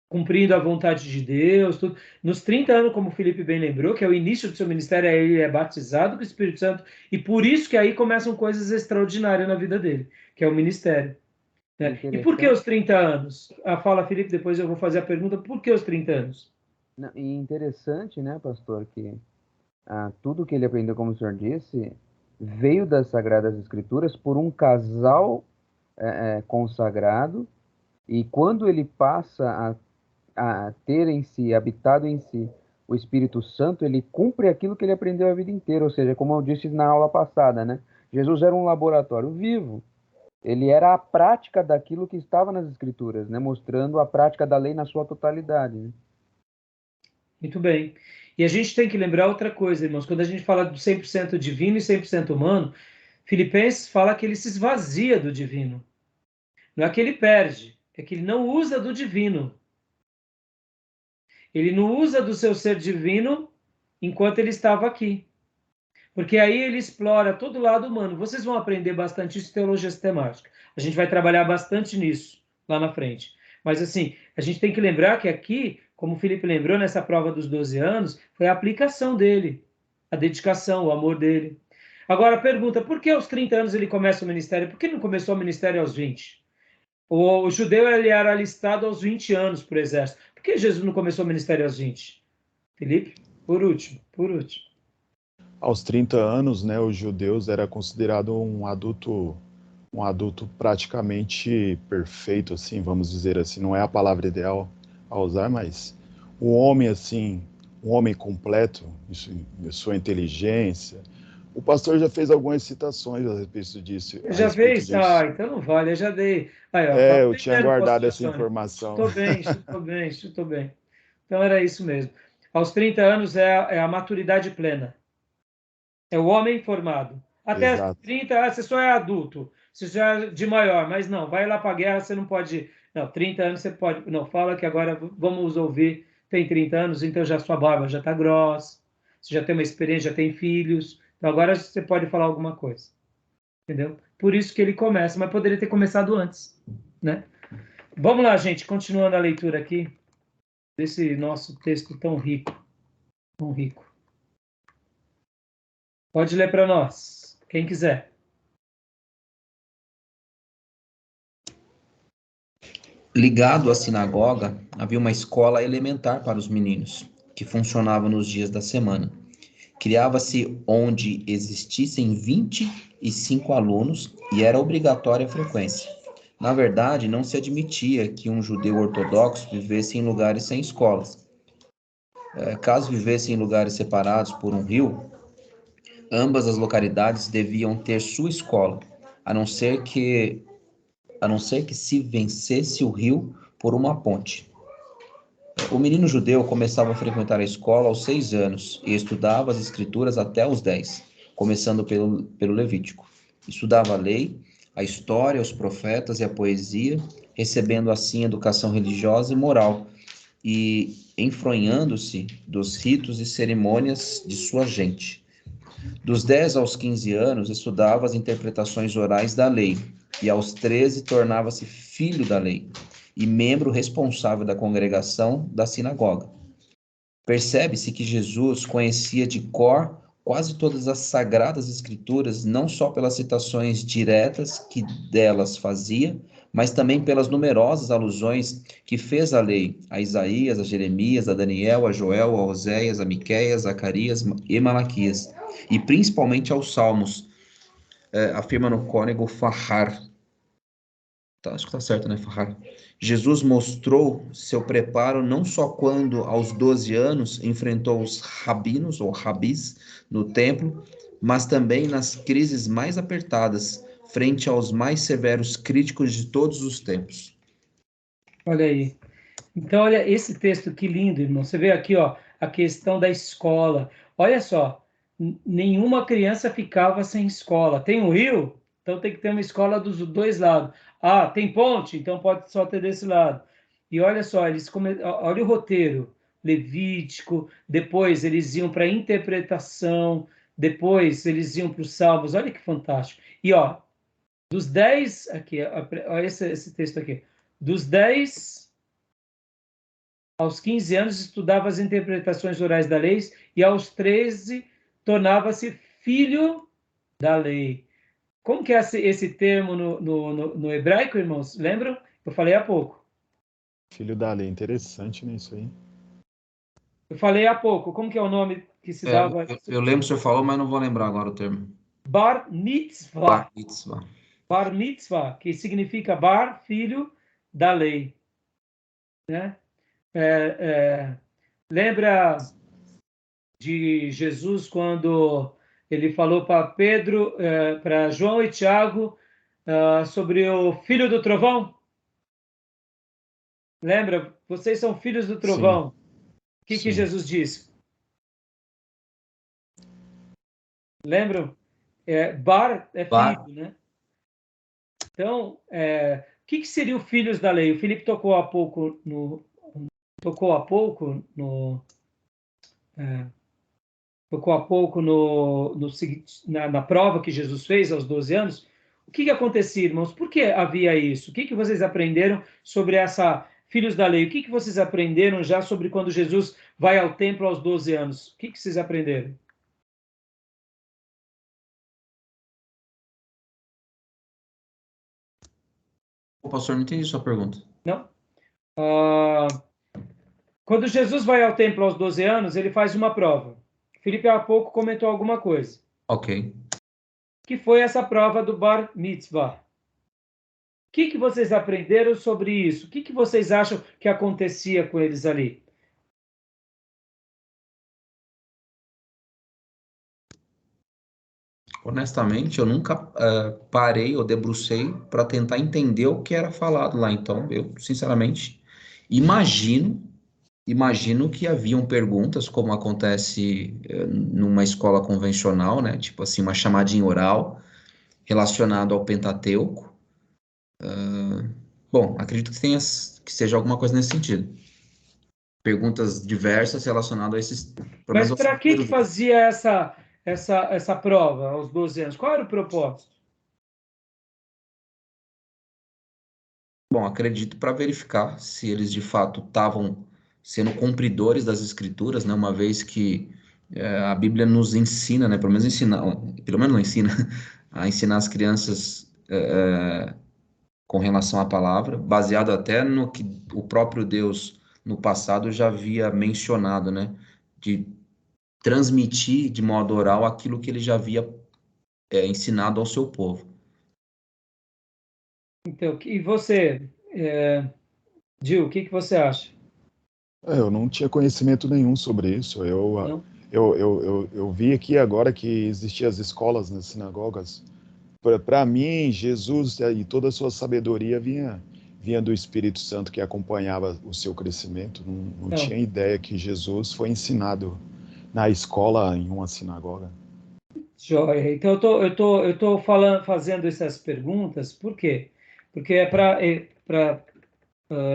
cumprindo a vontade de Deus, tudo. Nos 30 anos, como o Felipe bem lembrou, que é o início do seu ministério, ele é batizado com o Espírito Santo, e por isso que aí começam coisas extraordinárias na vida dele, que é o ministério. Né? E por que os 30 anos? Fala, Felipe, depois eu vou fazer a pergunta, por que os 30 anos? E interessante, né, pastor, que tudo que ele aprendeu, como o senhor disse, veio das Sagradas Escrituras por um casal consagrado, e quando ele passa a ter em si, habitado em si, o Espírito Santo, ele cumpre aquilo que ele aprendeu a vida inteira, ou seja, como eu disse na aula passada, né? Jesus era um laboratório vivo. Ele era a prática daquilo que estava nas Escrituras, né? Mostrando a prática da lei na sua totalidade, né? Muito bem. E a gente tem que lembrar outra coisa, irmãos. Quando a gente fala do 100% divino e 100% humano, Filipenses fala que ele se esvazia do divino. Não é que ele perde, é que ele não usa do divino. Ele não usa do seu ser divino enquanto ele estava aqui. Porque aí ele explora todo o lado humano. Vocês vão aprender bastante isso em teologia sistemática. A gente vai trabalhar bastante nisso lá na frente. Mas assim, a gente tem que lembrar que aqui, como o Felipe lembrou nessa prova dos 12 anos, foi a aplicação dele, a dedicação, o amor dele. Agora pergunta, por que aos 30 anos ele começa o ministério? Por que ele não começou o ministério aos 20? O judeu ele era alistado aos 20 anos para o exército. Por que Jesus não começou o ministério aos 20? Felipe, por último. Aos 30 anos, né, os judeus era considerado um adulto praticamente perfeito, assim, vamos dizer assim, não é a palavra ideal a usar, mas o homem, assim, um homem completo, sua inteligência. O pastor já fez algumas citações a respeito disso. Já fez? Ah, então não vale, eu já dei. Aí, ó, Eu tinha guardado essa informação. Chutou bem. Então era isso mesmo. Aos 30 anos é a maturidade plena. É o homem formado. Até Exato. 30, você só é adulto. Você já é de maior, mas não, vai lá para a guerra, você não pode. Não, 30 anos você pode. Não, fala que agora vamos ouvir. Tem 30 anos, então já sua barba já está grossa, você já tem uma experiência, já tem filhos. Então agora você pode falar alguma coisa. Entendeu? Por isso que ele começa, mas poderia ter começado antes, né? Vamos lá, gente, continuando a leitura aqui desse nosso texto tão rico, tão rico. Pode ler para nós, quem quiser. Ligado à sinagoga, havia uma escola elementar para os meninos, que funcionava nos dias da semana. Criava-se onde existissem 25 alunos e era obrigatória a frequência. Na verdade, não se admitia que um judeu ortodoxo vivesse em lugares sem escolas. Caso vivesse em lugares separados por um rio, ambas as localidades deviam ter sua escola, a não ser que se vencesse o rio por uma ponte. O menino judeu começava a frequentar a escola aos 6 anos e estudava as escrituras até os 10, começando pelo Levítico. Estudava a lei, a história, os profetas e a poesia, recebendo assim educação religiosa e moral e enfronhando-se dos ritos e cerimônias de sua gente. Dos 10 aos 15 anos, estudava as interpretações orais da lei e aos 13 tornava-se filho da lei e membro responsável da congregação da sinagoga. Percebe-se que Jesus conhecia de cor quase todas as sagradas escrituras, não só pelas citações diretas que delas fazia, mas também pelas numerosas alusões que fez à lei, a Isaías, a Jeremias, a Daniel, a Joel, a Oséias, a Miqueias, Zacarias e Malaquias, e principalmente aos Salmos, afirma no Cônego Farrar. Acho que tá certo, né, Farrar? Jesus mostrou seu preparo não só quando, aos 12 anos, enfrentou os rabinos, ou rabis, no templo, mas também nas crises mais apertadas, frente aos mais severos críticos de todos os tempos. Olha aí. Então, olha esse texto, que lindo, irmão. Você vê aqui, ó, a questão da escola. Olha só, nenhuma criança ficava sem escola. Tem um rio, então tem que ter uma escola dos dois lados. Ah, tem ponte, então pode só ter desse lado. E olha só, olha o roteiro. Levítico, depois eles iam para a interpretação, depois eles iam para os salmos. Olha que fantástico. E ó, dos 10, aqui, olha esse texto aqui. Dos 10 aos 15 anos, estudava as interpretações orais da lei e aos 13 tornava-se filho da lei. Como que é esse termo no hebraico, irmãos? Lembram? Eu falei há pouco. Filho da lei, interessante nisso aí. Eu falei há pouco. Como que é o nome que se dava? Eu lembro que o senhor falou, mas não vou lembrar agora o termo. Bar mitzvah. Bar mitzvah. Bar mitzvah, que significa bar, filho da lei. Né? Lembra de Jesus quando ele falou para Pedro, para João e Tiago, sobre o filho do trovão? Lembra? Vocês são filhos do trovão. O que Jesus disse? Lembram? Bar é filho, né? Então, o que seriam filhos da lei? O Felipe tocou há pouco na prova que Jesus fez aos 12 anos. O que acontecia, irmãos? Por que havia isso? O que vocês aprenderam sobre essa filhos da lei? O que vocês aprenderam já sobre quando Jesus vai ao templo aos 12 anos? O que vocês aprenderam? O pastor, não entendi sua pergunta. Não? Quando Jesus vai ao templo aos 12 anos, ele faz uma prova. Felipe há pouco comentou alguma coisa. Ok. Que foi essa prova do Bar Mitzvah. O que vocês aprenderam sobre isso? O que vocês acham que acontecia com eles ali? Honestamente, eu nunca parei ou debrucei para tentar entender o que era falado lá. Então, eu, sinceramente, imagino que haviam perguntas, como acontece numa escola convencional, né? Tipo assim, uma chamadinha oral relacionado ao Pentateuco. Bom, acredito que seja alguma coisa nesse sentido. Perguntas diversas relacionadas a esses, pelo Mas menos aos para que primeiros. fazia essa prova aos 12 anos? Qual era o propósito? Bom, acredito para verificar se eles de fato estavam sendo cumpridores das escrituras, né? Uma vez que a Bíblia nos ensina, né? Pelo menos não ensina, a ensinar as crianças com relação à palavra, baseado até no que o próprio Deus no passado já havia mencionado, né? De transmitir de modo oral aquilo que ele já havia ensinado ao seu povo. Então, e você, Gil, o que você acha? Eu não tinha conhecimento nenhum sobre isso. Não? Eu vi aqui agora que existiam as escolas nas sinagogas. Para mim, Jesus e toda a sua sabedoria vinha do Espírito Santo que acompanhava o seu crescimento. Não tinha ideia que Jesus foi ensinado na escola em uma sinagoga. Joia. Então, eu tô fazendo essas perguntas, por quê? Porque é para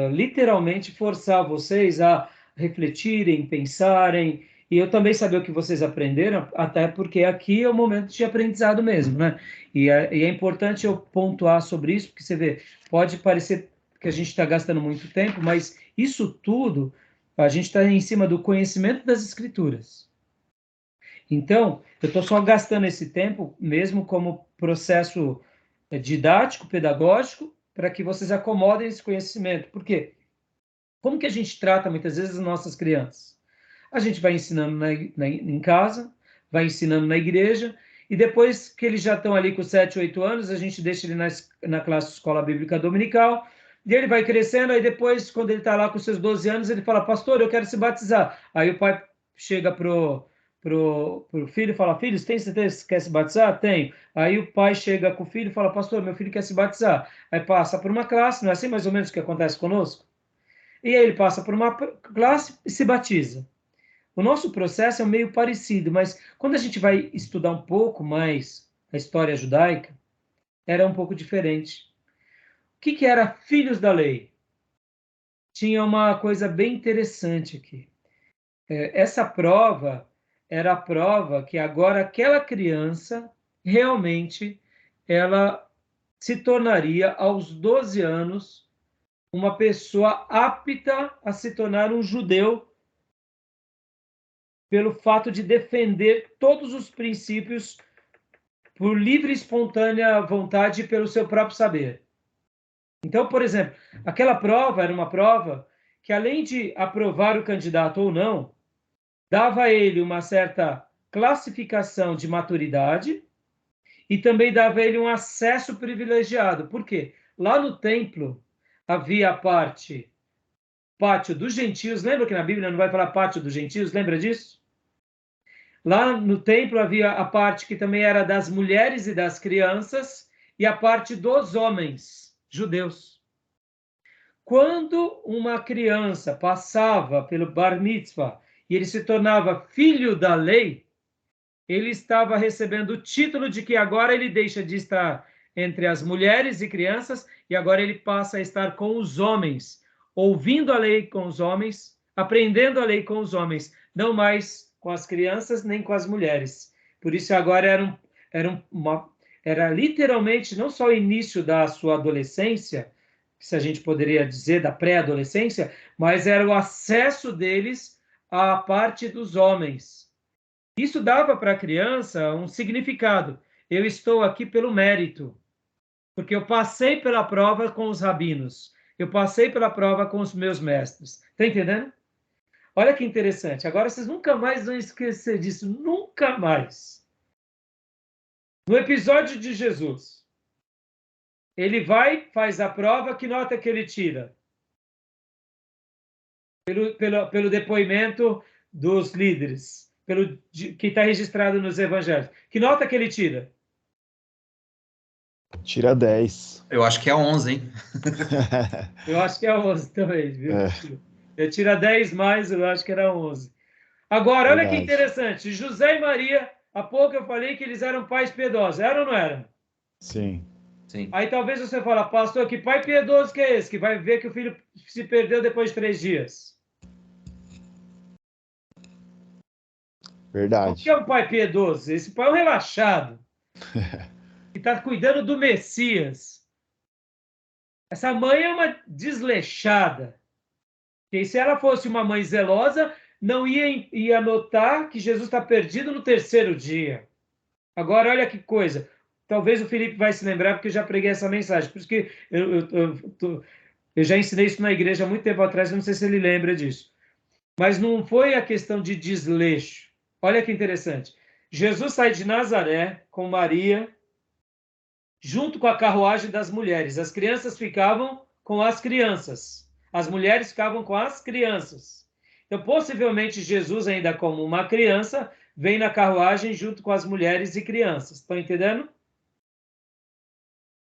literalmente forçar vocês a refletirem, pensarem, e eu também saber o que vocês aprenderam, até porque aqui é o momento de aprendizado mesmo, né? E é importante eu pontuar sobre isso, porque você vê, pode parecer que a gente está gastando muito tempo, mas isso tudo, a gente está em cima do conhecimento das Escrituras. Então, eu estou só gastando esse tempo mesmo como processo didático, pedagógico, para que vocês acomodem esse conhecimento. Por quê? Como que a gente trata muitas vezes as nossas crianças? A gente vai ensinando em casa, vai ensinando na igreja, e depois que eles já estão ali com 7, 8 anos, a gente deixa ele na classe de escola bíblica dominical, e ele vai crescendo, aí depois, quando ele está lá com seus 12 anos, ele fala, pastor, eu quero se batizar. Aí o pai chega pro filho e fala, filho, você tem certeza que quer se batizar? Tenho. Aí o pai chega com o filho e fala, pastor, meu filho quer se batizar. Aí passa por uma classe, não é assim mais ou menos o que acontece conosco? E aí ele passa por uma classe e se batiza. O nosso processo é meio parecido, mas quando a gente vai estudar um pouco mais a história judaica, era um pouco diferente. O que era filhos da lei? Tinha uma coisa bem interessante aqui. Essa prova era a prova que agora aquela criança realmente ela se tornaria aos 12 anos uma pessoa apta a se tornar um judeu pelo fato de defender todos os princípios por livre e espontânea vontade e pelo seu próprio saber. Então, por exemplo, aquela prova era uma prova que, além de aprovar o candidato ou não, dava a ele uma certa classificação de maturidade e também dava a ele um acesso privilegiado. Por quê? Lá no templo havia a parte pátio dos gentios. Lembra que na Bíblia não vai falar pátio dos gentios? Lembra disso? Lá no templo havia a parte que também era das mulheres e das crianças e a parte dos homens judeus. Quando uma criança passava pelo bar mitzvah e ele se tornava filho da lei, ele estava recebendo o título de que agora ele deixa de estar entre as mulheres e crianças e agora ele passa a estar com os homens, ouvindo a lei com os homens, aprendendo a lei com os homens, não mais com as crianças nem com as mulheres. Por isso agora era literalmente não só o início da sua adolescência, se a gente poderia dizer da pré-adolescência, mas era o acesso deles à parte dos homens. Isso dava para a criança um significado. Eu estou aqui pelo mérito, porque eu passei pela prova com os rabinos, eu passei pela prova com os meus mestres. Está entendendo? Olha que interessante. Agora vocês nunca mais vão esquecer disso, nunca mais. No episódio de Jesus, ele vai, faz a prova, que nota que ele tira? Pelo depoimento dos líderes, que está registrado nos evangelhos. Que nota que ele tira? Tira 10. Eu acho que é 11, hein? Eu acho que é 11 também, viu? É. Eu tiro 10 mais, eu acho que era 11. Agora, olha que Verdade. interessante. José e Maria, há pouco eu falei que eles eram pais piedosos. Eram ou não eram? Sim. Sim. Aí talvez você fale, pastor, que pai piedoso que é esse? Que vai ver que o filho se perdeu depois de 3 dias. O Verdade. que é um pai piedoso? Esse pai é um relaxado. Que está cuidando do Messias. Essa mãe é uma desleixada. Porque se ela fosse uma mãe zelosa, não ia notar que Jesus está perdido no 3º dia. Agora, olha que coisa. Talvez o Felipe vai se lembrar, porque eu já preguei essa mensagem. Por isso que eu já ensinei isso na igreja há muito tempo atrás, eu não sei se ele lembra disso. Mas não foi a questão de desleixo. Olha que interessante. Jesus sai de Nazaré com Maria, junto com a carruagem das mulheres. As crianças ficavam com as crianças. As mulheres ficavam com as crianças. Então, possivelmente, Jesus, ainda como uma criança, vem na carruagem junto com as mulheres e crianças. Estão entendendo?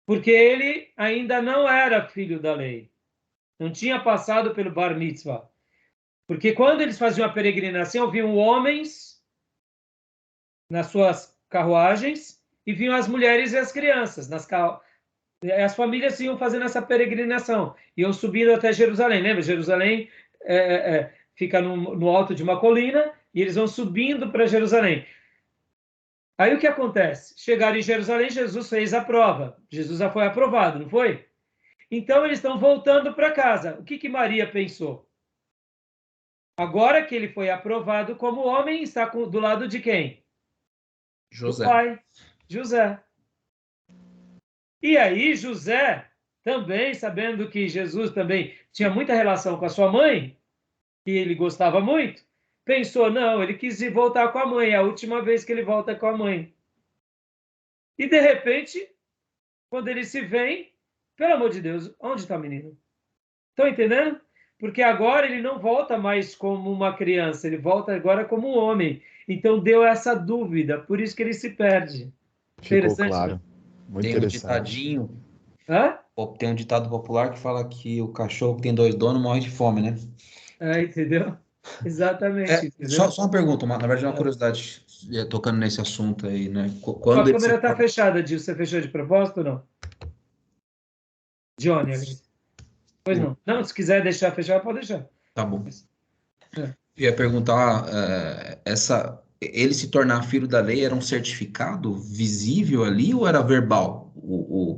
Porque ele ainda não era filho da lei. Não tinha passado pelo bar mitzvah. Porque quando eles faziam a peregrinação, vinham homens nas suas carruagens e vinham as mulheres e as crianças. As famílias iam fazendo essa peregrinação. Iam subindo até Jerusalém. Lembra? Jerusalém fica no alto de uma colina e eles vão subindo para Jerusalém. Aí o que acontece? Chegaram em Jerusalém, Jesus fez a prova. Jesus já foi aprovado, não foi? Então eles estão voltando para casa. O que Maria pensou? Agora que ele foi aprovado como homem, está do lado de quem? José. Do pai, José. E aí José, também sabendo que Jesus também tinha muita relação com a sua mãe, que ele gostava muito, pensou, não, ele quis ir voltar com a mãe, é a última vez que ele volta com a mãe. E de repente, quando eles se veem, pelo amor de Deus, onde está o menino? Estão entendendo? Porque agora ele não volta mais como uma criança, ele volta agora como um homem. Então deu essa dúvida, por isso que ele se perde. Ficou claro. Né? Muito Tem interessante. um ditadinho. Hã? Tem um ditado popular que fala que o cachorro que tem 2 donos morre de fome, né? Entendeu? Exatamente. Entendeu? Só uma pergunta, na verdade, uma curiosidade, tocando nesse assunto aí, né? A câmera está fechada, Gil. Você fechou de propósito ou não? Johnny, ali. Pois não. Não, se quiser deixar fechado, pode deixar. Tá bom. Eu ia perguntar, ele se tornar filho da lei era um certificado visível ali ou era verbal?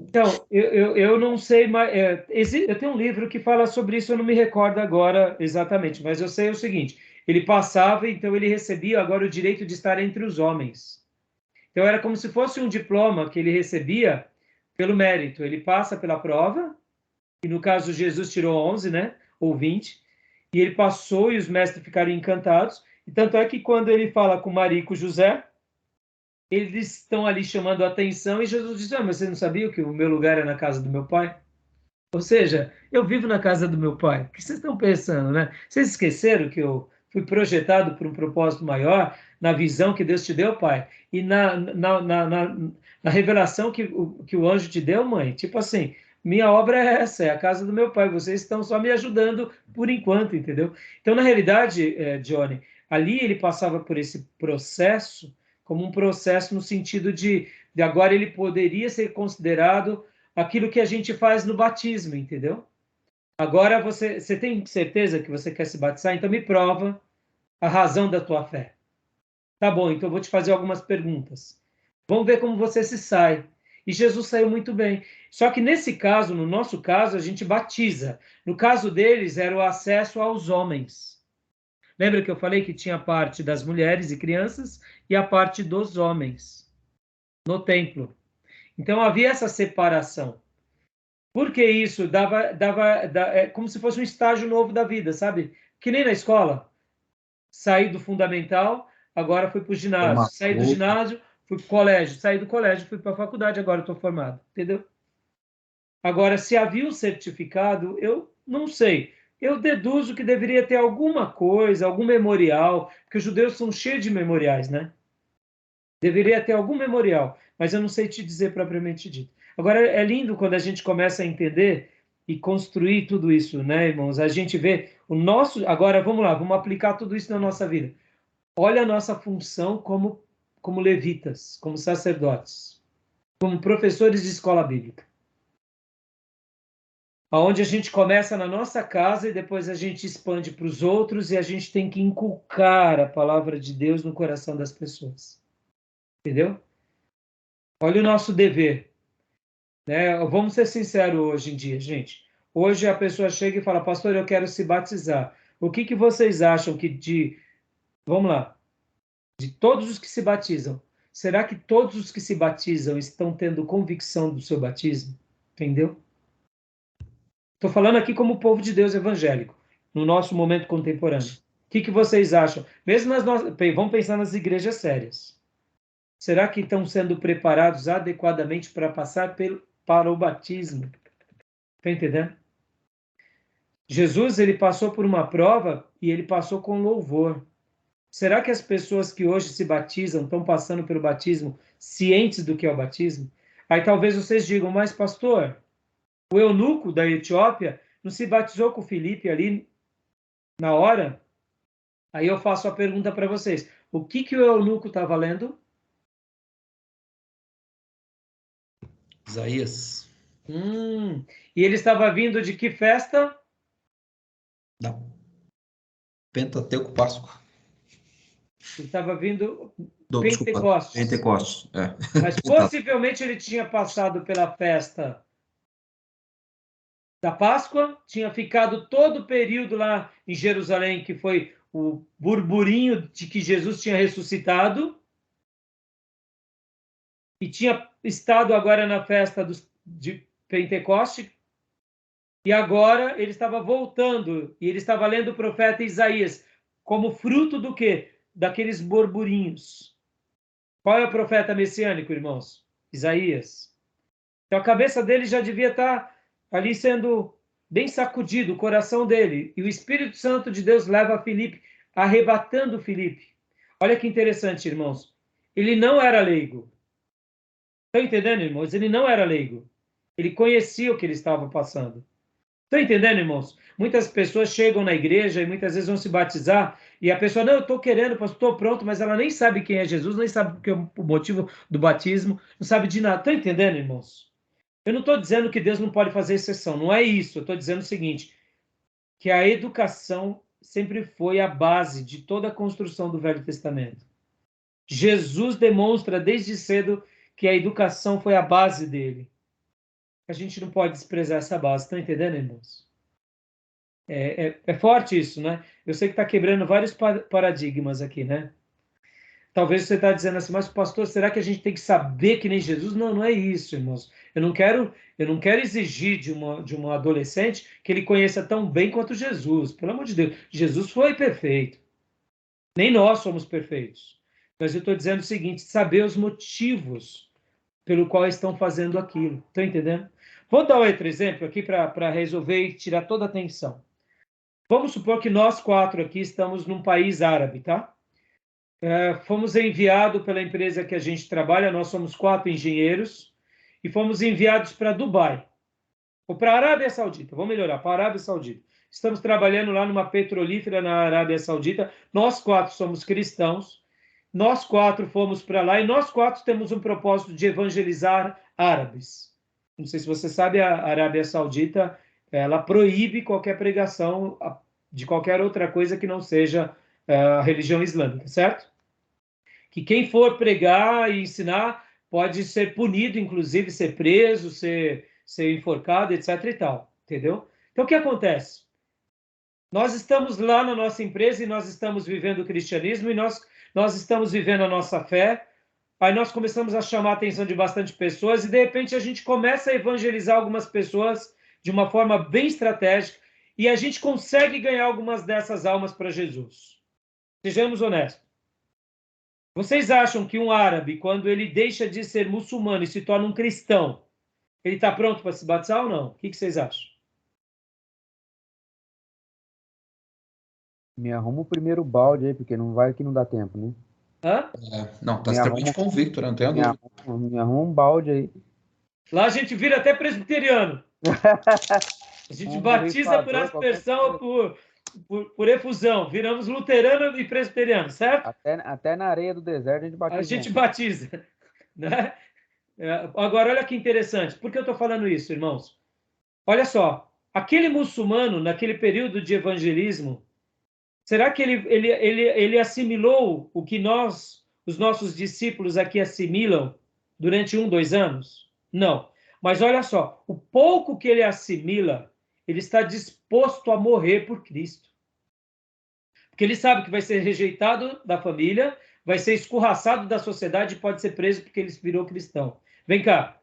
Então, eu não sei, mas eu tenho um livro que fala sobre isso, eu não me recordo agora exatamente, mas eu sei o seguinte, ele passava, então ele recebia agora o direito de estar entre os homens. Então era como se fosse um diploma que ele recebia pelo mérito. Ele passa pela prova, e no caso Jesus tirou 11, né, ou 20, e ele passou e os mestres ficaram encantados, e tanto é que quando ele fala com Maria e com José, eles estão ali chamando a atenção e Jesus diz, mas você não sabia que o meu lugar é na casa do meu pai? Ou seja, eu vivo na casa do meu pai. O que vocês estão pensando, né? Vocês esqueceram que eu fui projetado por um propósito maior? na visão que Deus te deu, pai, e na revelação que o anjo te deu, mãe. Tipo assim, minha obra é essa, é a casa do meu pai, vocês estão só me ajudando por enquanto, entendeu? Então, na realidade, Johnny, ali ele passava por esse processo como um processo no sentido de agora ele poderia ser considerado aquilo que a gente faz no batismo, entendeu? Agora você tem certeza que você quer se batizar? Então me prova a razão da tua fé. Tá bom, então eu vou te fazer algumas perguntas. Vamos ver como você se sai. E Jesus saiu muito bem. Só que nesse caso, no nosso caso, a gente batiza. No caso deles, era o acesso aos homens. Lembra que eu falei que tinha a parte das mulheres e crianças e a parte dos homens no templo. Então havia essa separação. Por que isso? É como se fosse um estágio novo da vida, sabe? Que nem na escola. Saí do fundamental, agora fui para o ginásio. Saí do ginásio, fui para o colégio. Saí do colégio, fui para a faculdade, agora estou formado. Entendeu? Agora, se havia um certificado, eu não sei. Eu deduzo que deveria ter alguma coisa, algum memorial, porque os judeus são cheios de memoriais, né? Deveria ter algum memorial, mas eu não sei te dizer propriamente dito. Agora, é lindo quando a gente começa a entender e construir tudo isso, né, irmãos? A gente vê o nosso... Agora, vamos lá, vamos aplicar tudo isso na nossa vida. Olha a nossa função como levitas, como sacerdotes, como professores de escola bíblica. Onde a gente começa na nossa casa e depois a gente expande para os outros e a gente tem que inculcar a palavra de Deus no coração das pessoas. Entendeu? Olha o nosso dever. Né? Vamos ser sinceros hoje em dia, gente. Hoje a pessoa chega e fala, pastor, eu quero se batizar. O que vocês acham que vamos lá, de todos os que se batizam, será que todos os que se batizam estão tendo convicção do seu batismo? Entendeu? Estou falando aqui como povo de Deus evangélico, no nosso momento contemporâneo. O que vocês acham? Mesmo vamos pensar nas igrejas sérias. Será que estão sendo preparados adequadamente para passar para o batismo? Está entendendo? Jesus, ele passou por uma prova e ele passou com louvor. Será que as pessoas que hoje se batizam estão passando pelo batismo cientes do que é o batismo? Aí talvez vocês digam, mas pastor, o eunuco da Etiópia não se batizou com Filipe ali na hora? Aí eu faço a pergunta para vocês. O que o eunuco estava lendo? Isaías. E ele estava vindo de que festa? Da Pentateuco Páscoa. Ele estava vindo Pentecostes. Pentecostes, é. Mas possivelmente ele tinha passado pela festa da Páscoa, tinha ficado todo o período lá em Jerusalém, que foi o burburinho de que Jesus tinha ressuscitado, e tinha estado agora na festa de Pentecoste, e agora ele estava voltando, e ele estava lendo o profeta Isaías, como fruto do quê? Daqueles burburinhos. Qual é o profeta messiânico, irmãos? Isaías. Então a cabeça dele já devia estar ali sendo bem sacudido, o coração dele. E o Espírito Santo de Deus leva Filipe, arrebatando Filipe. Olha que interessante, irmãos. Ele não era leigo. Estão entendendo, irmãos? Ele não era leigo. Ele conhecia o que ele estava passando. Estão entendendo, irmãos? Muitas pessoas chegam na igreja e muitas vezes vão se batizar e a pessoa, não, eu estou querendo, estou pronto, mas ela nem sabe quem é Jesus, nem sabe o motivo do batismo, não sabe de nada. Estão entendendo, irmãos? Eu não estou dizendo que Deus não pode fazer exceção, não é isso. Eu estou dizendo o seguinte, que a educação sempre foi a base de toda a construção do Velho Testamento. Jesus demonstra desde cedo que a educação foi a base dele. A gente não pode desprezar essa base, estão entendendo, irmãos? É forte isso, né? Eu sei que está quebrando vários paradigmas aqui, né? Talvez você está dizendo assim, mas pastor, será que a gente tem que saber que nem Jesus? Não, não é isso, irmãos. Eu não quero exigir de uma adolescente que ele conheça tão bem quanto Jesus. Pelo amor de Deus, Jesus foi perfeito. Nem nós somos perfeitos. Mas eu estou dizendo o seguinte, saber os motivos pelo qual estão fazendo aquilo. Estão entendendo? Vou dar outro exemplo aqui para resolver e tirar toda a atenção. Vamos supor que nós 4 aqui estamos num país árabe, tá? fomos enviados pela empresa que a gente trabalha, nós somos 4 engenheiros, e fomos enviados para Dubai, ou para a Arábia Saudita, vamos melhorar, para a Arábia Saudita. Estamos trabalhando lá numa petrolífera na Arábia Saudita, nós 4 somos cristãos, nós 4 fomos para lá, e nós 4 temos um propósito de evangelizar árabes. Não sei se você sabe, a Arábia Saudita, ela proíbe qualquer pregação de qualquer outra coisa que não seja a religião islâmica, certo? Que quem for pregar e ensinar pode ser punido, inclusive ser preso, ser enforcado, etc. e tal, entendeu? Então, o que acontece? Nós estamos lá na nossa empresa e nós estamos vivendo o cristianismo e nós estamos vivendo a nossa fé. Aí nós começamos a chamar a atenção de bastante pessoas e, de repente, a gente começa a evangelizar algumas pessoas de uma forma bem estratégica e a gente consegue ganhar algumas dessas almas para Jesus. Sejamos honestos. Vocês acham que um árabe, quando ele deixa de ser muçulmano e se torna um cristão, ele está pronto para se batizar ou não? O que vocês acham? Me arruma o primeiro balde aí, porque não vai que não dá tempo, né? Hã? Não, tá extremamente convicto, né? Não tenho dúvida. Me arruma um balde aí. Lá a gente vira até presbiteriano. A gente batiza por aspersão, por efusão. Viramos luterano e presbiteriano, certo? Até na areia do deserto a gente batiza. A gente batiza. Né? Agora, olha que interessante. Por que eu estou falando isso, irmãos? Olha só. Aquele muçulmano, naquele período de evangelismo, será que ele assimilou o que os nossos discípulos aqui assimilam durante 1, 2 anos? Não. Mas olha só, o pouco que ele assimila, ele está disposto a morrer por Cristo. Porque ele sabe que vai ser rejeitado da família, vai ser escorraçado da sociedade e pode ser preso porque ele virou cristão. Vem cá.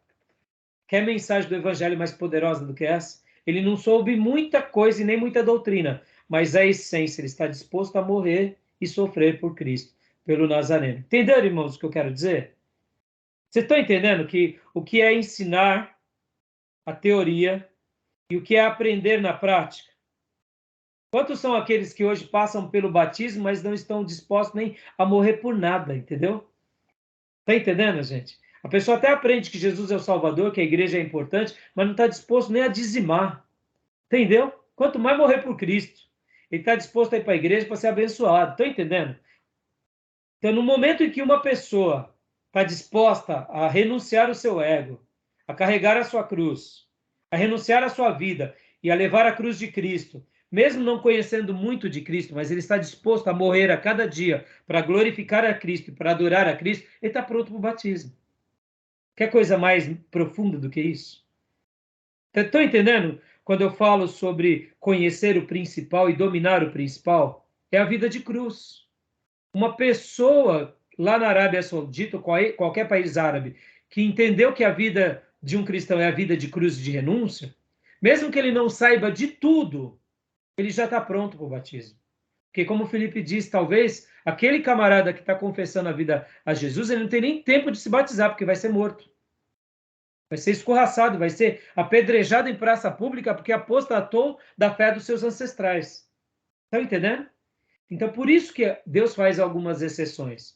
Quer mensagem do evangelho mais poderosa do que essa? Ele não soube muita coisa e nem muita doutrina, mas a essência, ele está disposto a morrer e sofrer por Cristo, pelo Nazareno. Entenderam, irmãos, o que eu quero dizer? Vocês estão entendendo que o que é ensinar a teoria e o que é aprender na prática? Quantos são aqueles que hoje passam pelo batismo, mas não estão dispostos nem a morrer por nada, entendeu? Está entendendo, gente? A pessoa até aprende que Jesus é o Salvador, que a igreja é importante, mas não está disposto nem a dizimar. Entendeu? Quanto mais morrer por Cristo. Ele está disposto a ir para a igreja para ser abençoado. Estão entendendo? Então, no momento em que uma pessoa está disposta a renunciar o seu ego, a carregar a sua cruz, a renunciar a sua vida e a levar a cruz de Cristo, mesmo não conhecendo muito de Cristo, mas ele está disposto a morrer a cada dia para glorificar a Cristo e para adorar a Cristo, ele está pronto para o batismo. Quer coisa mais profunda do que isso? Estão entendendo? Quando eu falo sobre conhecer o principal e dominar o principal, é a vida de cruz. Uma pessoa lá na Arábia Saudita, qualquer país árabe, que entendeu que a vida de um cristão é a vida de cruz e de renúncia, mesmo que ele não saiba de tudo, ele já está pronto para o batismo. Porque, como o Felipe disse, talvez aquele camarada que está confessando a vida a Jesus, ele não tem nem tempo de se batizar, porque vai ser morto. Vai ser escorraçado, vai ser apedrejado em praça pública, porque apostatou da fé dos seus ancestrais. Estão entendendo? Então, por isso que Deus faz algumas exceções.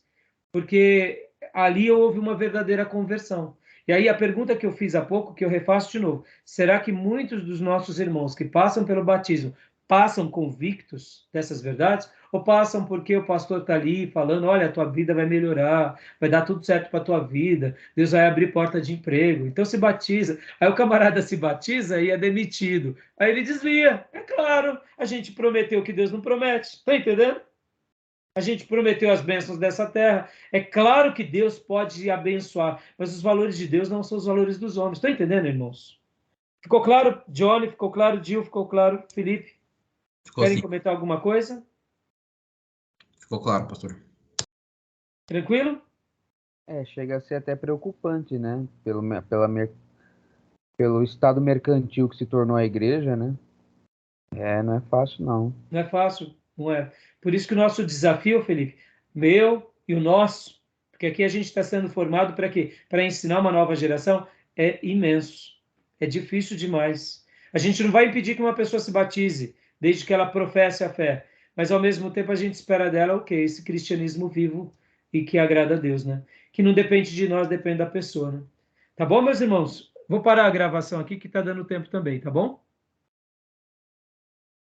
Porque ali houve uma verdadeira conversão. E aí a pergunta que eu fiz há pouco, que eu refaço de novo, será que muitos dos nossos irmãos que passam pelo batismo passam convictos dessas verdades? Ou passam porque o pastor está ali falando, olha, a tua vida vai melhorar, vai dar tudo certo para a tua vida, Deus vai abrir porta de emprego, então se batiza. Aí o camarada se batiza e é demitido. Aí ele desvia. É claro, a gente prometeu que Deus não promete. Está entendendo? A gente prometeu as bênçãos dessa terra. É claro que Deus pode abençoar, mas os valores de Deus não são os valores dos homens. Estão entendendo, irmãos? Ficou claro, Johnny? Ficou claro, Gil? Ficou claro, Felipe? Querem comentar alguma coisa? Ficou claro, pastor. Tranquilo? Chega a ser até preocupante, né? Pelo estado mercantil que se tornou a igreja, né? Não é fácil, não. Não é fácil, não é. Por isso que o nosso desafio, Felipe, meu e o nosso, porque aqui a gente está sendo formado para quê? Para ensinar uma nova geração, é imenso. É difícil demais. A gente não vai impedir que uma pessoa se batize, desde que ela professe a fé. mas ao mesmo tempo a gente espera dela o quê? Esse cristianismo vivo e que agrada a Deus, né? Que não depende de nós, depende da pessoa, né? Tá bom, meus irmãos? Vou parar a gravação aqui que tá dando tempo também, tá bom?